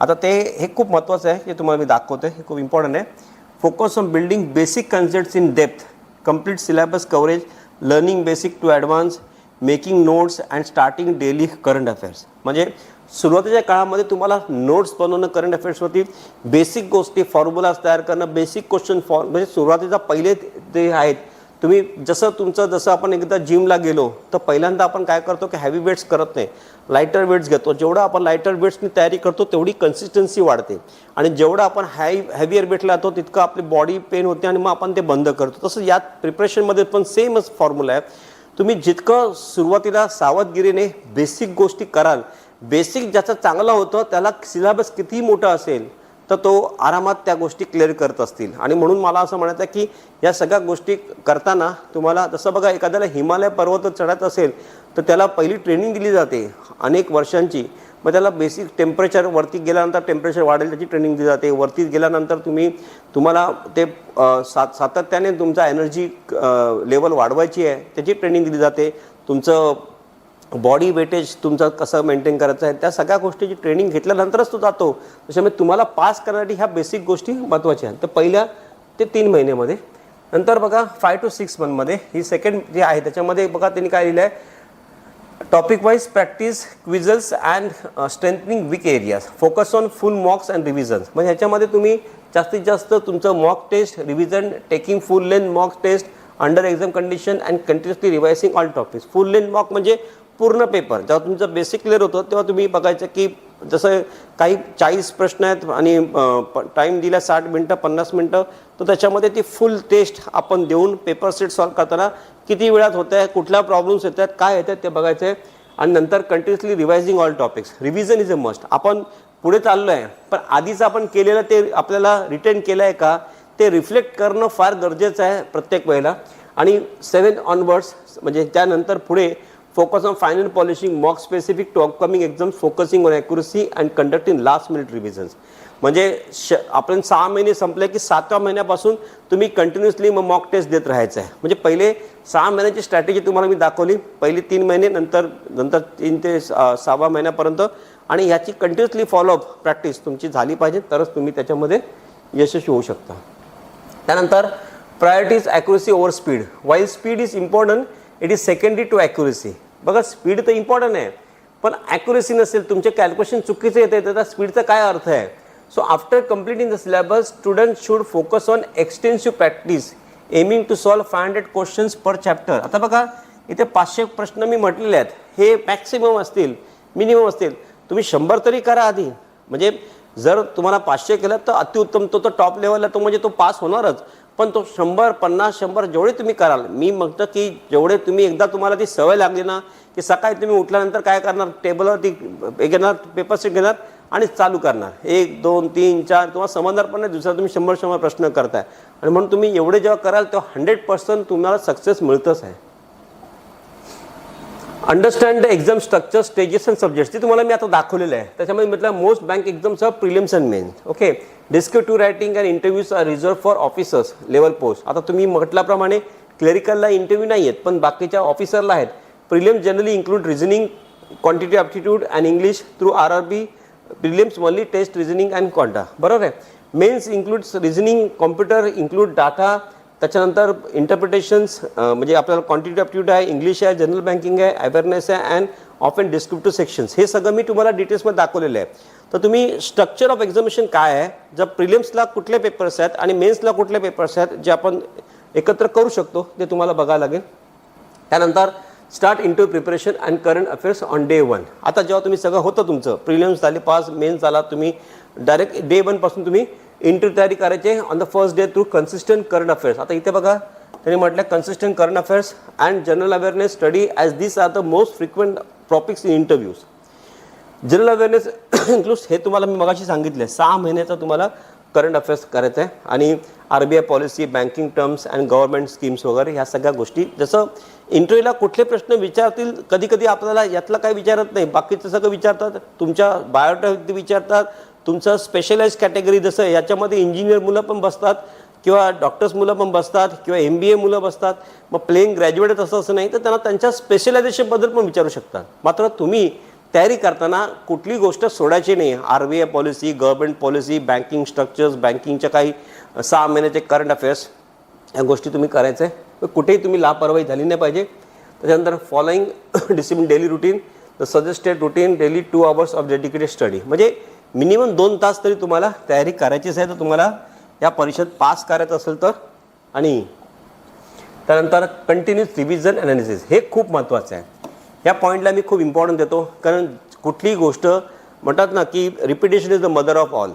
A: आता ते हे खूप महत्त्वाचं आहे जे तुम्हाला मी दाखवतो आहे, हे खूप इम्पॉर्टंट आहे. Focus on building basic concepts in depth, complete syllabus coverage, learning basic to advance, making notes and starting daily current affairs. म्हणजे सुरुवातीच्या काळामध्ये तुम्हाला नोट्स बनवणं करंट अफेअर्सवरती, बेसिक गोष्टी फॉर्म्युलाज तयार करणं, बेसिक क्वेश्चन म्हणजे सुरुवातीचा पहिले ते आहेत. तुम्ही जसं आपण एकदा जिमला गेलो तर पहिल्यांदा आपण काय करतो की हॅवी वेट्स करत नाही, लायटर वेट्स घेतो. जेवढं आपण लायटर वेट्सनी तयारी करतो तेवढी कन्सिस्टन्सी वाढते. आणि जेवढं आपण हॅवियर वेटला जातो तितकं आपली बॉडी पेन होते आणि मग आपण ते बंद करतो. तसं यात प्रिपरेशनमध्ये पण सेमच फॉर्म्युला आहे. तुम्ही जितकं सुरुवातीला सावधगिरीने बेसिक गोष्टी कराल, बेसिक ज्याचं चांगलं होतं त्याला सिलेबस कितीही मोठा असेल तर तो आरामात त्या गोष्टी क्लिअर करत असतील. आणि म्हणून मला असं म्हणायचं आहे की या सगळ्या गोष्टी करताना तुम्हाला जसं बघा एखाद्याला हिमालय पर्वत चढायचं असेल तर त्याला पहिली ट्रेनिंग दिली जाते अनेक वर्षांची. मग त्याला बेसिक टेम्परेचर वरती गेल्यानंतर टेम्परेचर वाढेल त्याची ट्रेनिंग दिली जाते. वरती गेल्यानंतर तुम्हाला ते सातत्याने तुमचा एनर्जी लेवल वाढवायची आहे त्याची ट्रेनिंग दिली जाते. तुमचं बॉडी वेटेज तुमचं कसं मेंटेन करायचं आहे त्या सगळ्या गोष्टीची ट्रेनिंग घेतल्यानंतरच तो जातो. त्याच्यामुळे तुम्हाला पास करण्यासाठी ह्या बेसिक गोष्टी महत्त्वाच्या आहेत. तर पहिल्या ते 3 महिन्यामध्ये. नंतर बघा 5 to 6 monthsमध्ये ही सेकंड जे आहे त्याच्यामध्ये बघा त्यांनी काय लिहिलं आहे, topic wise practice quizzes and strengthening weak areas, focus on full mocks and revisions. म्हणजे ह्याच्यामध्ये तुम्ही जास्तीत जास्त तुमचं mock test, revision, taking full length mock test under exam condition and continuously revising all topics. Full length mock म्हणजे पूर्ण paper जेव्हा तुमचं बेसिक क्लिअर होतं तेव्हा तुम्ही बघायचं की जसं काही 40 प्रश्न आहेत आणि टाईम दिला 60 मिनटं 50 मिनटं, तर त्याच्यामध्ये ती फुल टेस्ट आपण देऊन पेपर सेट सॉल्व करताना किती वेळात होत आहे, कुठल्या प्रॉब्लेम्स येतात, काय येतात ते बघायचं आहे. आणि नंतर continuously revising all topics. Revision is a must. आपण पुढे चाललो आहे पण आधीच आपण केलेलं ते आपल्याला रिटेन केलं आहे का ते रिफ्लेक्ट करणं फार गरजेचं आहे प्रत्येक वेळेला. आणि 7 onwards म्हणजे त्यानंतर पुढे focus on final polishing mock specific to upcoming exams, focusing on accuracy and conducting last minute revisions. म्हणजे आपण 6 महिने संपले की 7व्या महिन्यापासून तुम्ही कंटिन्युअसली मग मॉक टेस्ट देत राहायचं आहे. म्हणजे पहिले 6 महिन्याची स्ट्रॅटेजी तुम्हाला मी दाखवली, पहिली 3 महिने, नंतर 3 ते 6व्या महिन्यापर्यंत. आणि ह्याची कंटिन्युअसली फॉलोअप प्रॅक्टिस तुमची झाली पाहिजे तरच तुम्ही त्याच्यामध्ये यशस्वी होऊ शकता. त्यानंतर priorities accuracy over speed. While speed is important, it is secondary to accuracy. बघा स्पीड तर इम्पॉर्टंट आहे, पण ॲक्युरेसी नसेल, तुमचे कॅल्क्युलेशन चुकीचे येते, तर त्या स्पीडचा काय अर्थ आहे. So after completing the syllabus student should focus on extensive practice aiming to solve 500 questions per chapter. आता बघा इथे 500 प्रश्न मी म्हटलेले आहेत, हे मॅक्सिमम असतील, मिनिमम असतील. तुम्ही 100 तरी करा आधी. म्हणजे जर तुम्हाला 500 केलं तर अतिउत्तम, तो टॉप लेवलला, तो म्हणजे तो पास होणारच. पण तो 100, 50, 100 जेवढे तुम्ही कराल, मी म्हणतो की जेवढे तुम्ही एकदा तुम्हाला ती सवय लागली ना, की सकाळी तुम्ही उठल्यानंतर काय करणार, टेबलवरती घेणार, पेपर शीट घेणार आणि चालू करणार. 1, 2, 3, 4 तुम्हाला समजणार पण नाही. दुसरा तुम्ही 100 प्रश्न करताय आणि म्हणून तुम्ही एवढे जेव्हा कराल तेव्हा 100% तुम्हाला सक्सेस मिळतच आहे. Understand the exam structure, stages and subjects. ते तुम्हाला मी आता दाखवलेलं आहे. त्याच्यामध्ये म्हटलं most bank exams are prelims and mains. Okay. Descriptive writing and interviews are reserve for officers level post. आता तुम्ही म्हटल्याप्रमाणे क्लेरिकलला इंटरव्ह्यू नाही आहेत, पण बाकीच्या ऑफिसरला आहेत. Prelims generally include reasoning, quantity aptitude and English through RRB. Prelims only test reasoning and quant. बरोबर आहे. Mains includes reasoning, computer, include data, त्याच्यानंतर इंटरप्रिटेशन्स, म्हणजे आपल्याला क्वांटिटी ॲप्टिट्यूड आहे, इंग्लिश आहे, जनरल बँकिंग आहे, अवेअरनेस आहे अँड ऑफन डिस्क्रिप्टिव्ह सेक्शन्स. हे सगळं मी तुम्हाला डिटेल्समध्ये दाखवलेलं आहे. तर तुम्ही स्ट्रक्चर ऑफ एक्झामिनेशन काय आहे, जर प्रिलिम्सला कुठले पेपर्स आहेत आणि मेन्सला कुठले पेपर्स आहेत जे आपण एकत्र करू शकतो ते तुम्हाला बघायला लागेल. त्यानंतर start interview preparation and current affairs on day 1. आता जेव्हा तुम्ही सगळं होतं तुमचं, प्रिलिम्स झाले पास, मेन्स झाला, तुम्ही डायरेक्ट डे 1 पासून तुम्ही इंटरव्ह्यू तयारी करायचे on the first day through consistent current affairs. आता इथे बघा त्यांनी म्हटलं consistent current affairs and general awareness study as this are the most frequent topics in interviews. General awareness includes, हे तुम्हाला मी मगाशी सांगितलं, 6 महिन्याचा तुम्हाला करंट अफेअर्स करायचं आहे आणि RBI policy, banking terms and government schemes वगैरे ह्या सगळ्या गोष्टी. जसं इंटरव्ह्यूला कुठले प्रश्न विचारतील, कधी कधी आपल्याला यातलं काही विचारत नाही, बाकीचं सगळं विचारतात. तुमच्या बायोडाटा विचारतात, तुमचं स्पेशलाइज कॅटेगरी, जसं याच्यामध्ये इंजिनियर मुलं पण बसतात किंवा डॉक्टर्स मुलं पण बसतात किंवा MBA मुलं बसतात. मग प्लेन ग्रॅज्युएट असं नाही, तर त्यांना त्यांच्या स्पेशलायझेशनबद्दल पण विचारू शकतात. मात्र तुम्ही तयारी करताना कुठली गोष्ट सोडायची नाही. RBI policy, government policy, banking structures, बँकिंगच्या काही 6 महिन्याचे करंट अफेअर्स, या गोष्टी तुम्ही करायचं आहे. कुठेही तुम्ही लापरवाही झाली नाही पाहिजे. त्याच्यानंतर following discipline daily routine, the suggested routine, daily 2 hours of dedicated study. म्हणजे मिनिमम 2 तास तरी तुम्हाला तयारी करायचीच आहे, तर तुम्हाला या परीक्षेत पास करायचं असेल तर. आणि त्यानंतर कंटिन्यूस रिव्हिजन ॲनालिसिस, हे खूप महत्त्वाचं आहे. या पॉईंटला मी खूप इम्पॉर्टन्स देतो, कारण कुठलीही गोष्ट म्हणतात ना की repetition is the mother of all.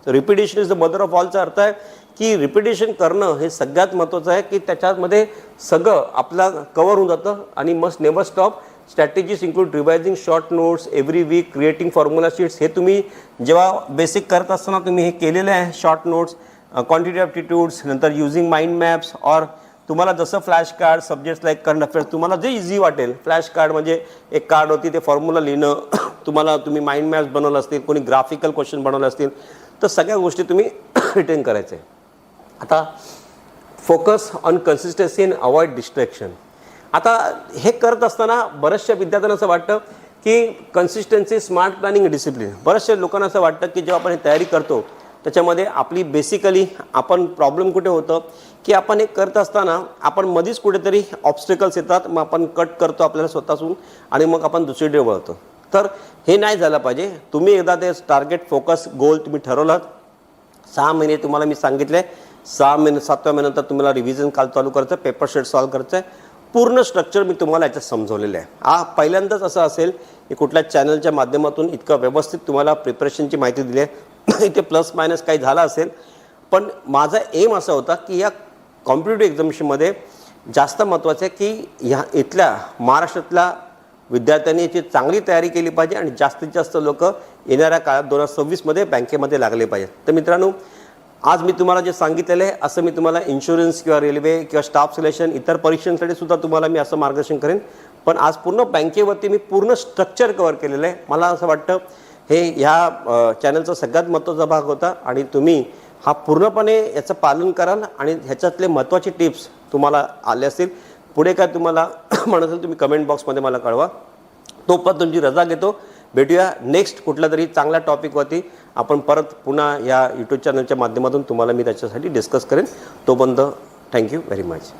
A: Repetition is the mother of ऑलचा अर्थ आहे की रिपिटेशन करणं हे सगळ्यात महत्त्वाचं आहे, की त्याच्यामध्ये सगळं आपला कवर होऊन जातं. आणि must never stop. Strategies include revising short notes every week, creating formula sheets. हे तुम्ही जेव्हा बेसिक करत असताना तुम्ही हे केलेलं आहे. शॉर्ट नोट्स, क्वांटिटी ॲप्टिट्यूड्स, नंतर युझिंग माइंड मॅप्स, और तुम्हाला जसं flash card, subjects like current affairs, तुम्हाला जे इझी वाटेल. फ्लॅश कार्ड म्हणजे एक कार्ड होती, ते फॉर्म्युला लिहिणं, तुम्ही माइंड मॅप्स बनवलं असतील, कोणी ग्राफिकल क्वेश्चन बनवले असतील, तर सगळ्या गोष्टी तुम्ही रिटेन करायचे. आता focus on consistency and avoid distraction. आता हे करत असताना बऱ्याचशा विद्यार्थ्यांना असं वाटतं की कन्सिस्टन्सी, स्मार्ट प्लॅनिंग, डिसिप्लिन. बऱ्याचशा लोकांना असं वाटतं की जेव्हा आपण हे तयारी करतो त्याच्यामध्ये आपली बेसिकली आपण प्रॉब्लेम कुठे होतं की आपण हे करत असताना आपण मध्येच कुठेतरी ऑब्स्टिकल्स येतात, मग आपण कट करतो आपल्याला स्वतःहून आणि मग आपण दुसरीकडे वळतो. तर हे नाही झालं पाहिजे. तुम्ही एकदा ते टार्गेट, फोकस, गोल तुम्ही ठरवलात, 6 महिने तुम्हाला मी सांगितले, 6 महिने 7व्या महिन्यानंतर तुम्हाला रिव्हिजन काल चालू करायचं, पेपर शेट सॉल्व करायचं आहे. पूर्ण स्ट्रक्चर मी तुम्हाला याच्यात समजवलेलं आहे. पहिल्यांदाच असं असेल की कुठल्या चॅनलच्या माध्यमातून इतकं व्यवस्थित तुम्हाला प्रिपरेशनची माहिती दिली आहे. इथे प्लस मायनस काही झालं असेल, पण माझा एम असा होता की या कॉम्पिटिटिव्ह एक्झामिनेशनमध्ये जास्त महत्त्वाचं आहे की ह्या इथल्या महाराष्ट्रातल्या विद्यार्थ्यांनी याची चांगली तयारी केली पाहिजे आणि जास्तीत जास्त लोक येणाऱ्या काळात 2026मध्ये बँकेमध्ये लागले पाहिजेत. तर मित्रांनो, आज मी तुम्हाला जे सांगितलेलं आहे असं मी तुम्हाला इन्शुरन्स किंवा रेल्वे किंवा स्टाफ सिलेक्शन, इतर परीक्षांसाठी सुद्धा तुम्हाला मी असं मार्गदर्शन करेन. पण आज पूर्ण बँकेवरती मी पूर्ण स्ट्रक्चर कव्हर केलेलं आहे. मला असं वाटतं हे ह्या चॅनलचा सगळ्यात महत्त्वाचा भाग होता आणि तुम्ही हा पूर्णपणे याचं पालन कराल आणि ह्याच्यातले महत्त्वाचे टिप्स तुम्हाला आले असतील. पुढे काय तुम्हाला म्हणत असेल तुम्ही कमेंट बॉक्समध्ये मला कळवा. तोपर्यंत तुमची रजा घेतो. भेटूया नेक्स्ट कुठल्या तरी चांगल्या टॉपिकवरती. आपण परत पुन्हा या यूट्यूब चॅनलच्या माध्यमातून तुम्हाला मी त्याच्यासाठी डिस्कस करेन. तोपर्यंत थँक्यू व्हेरी मच.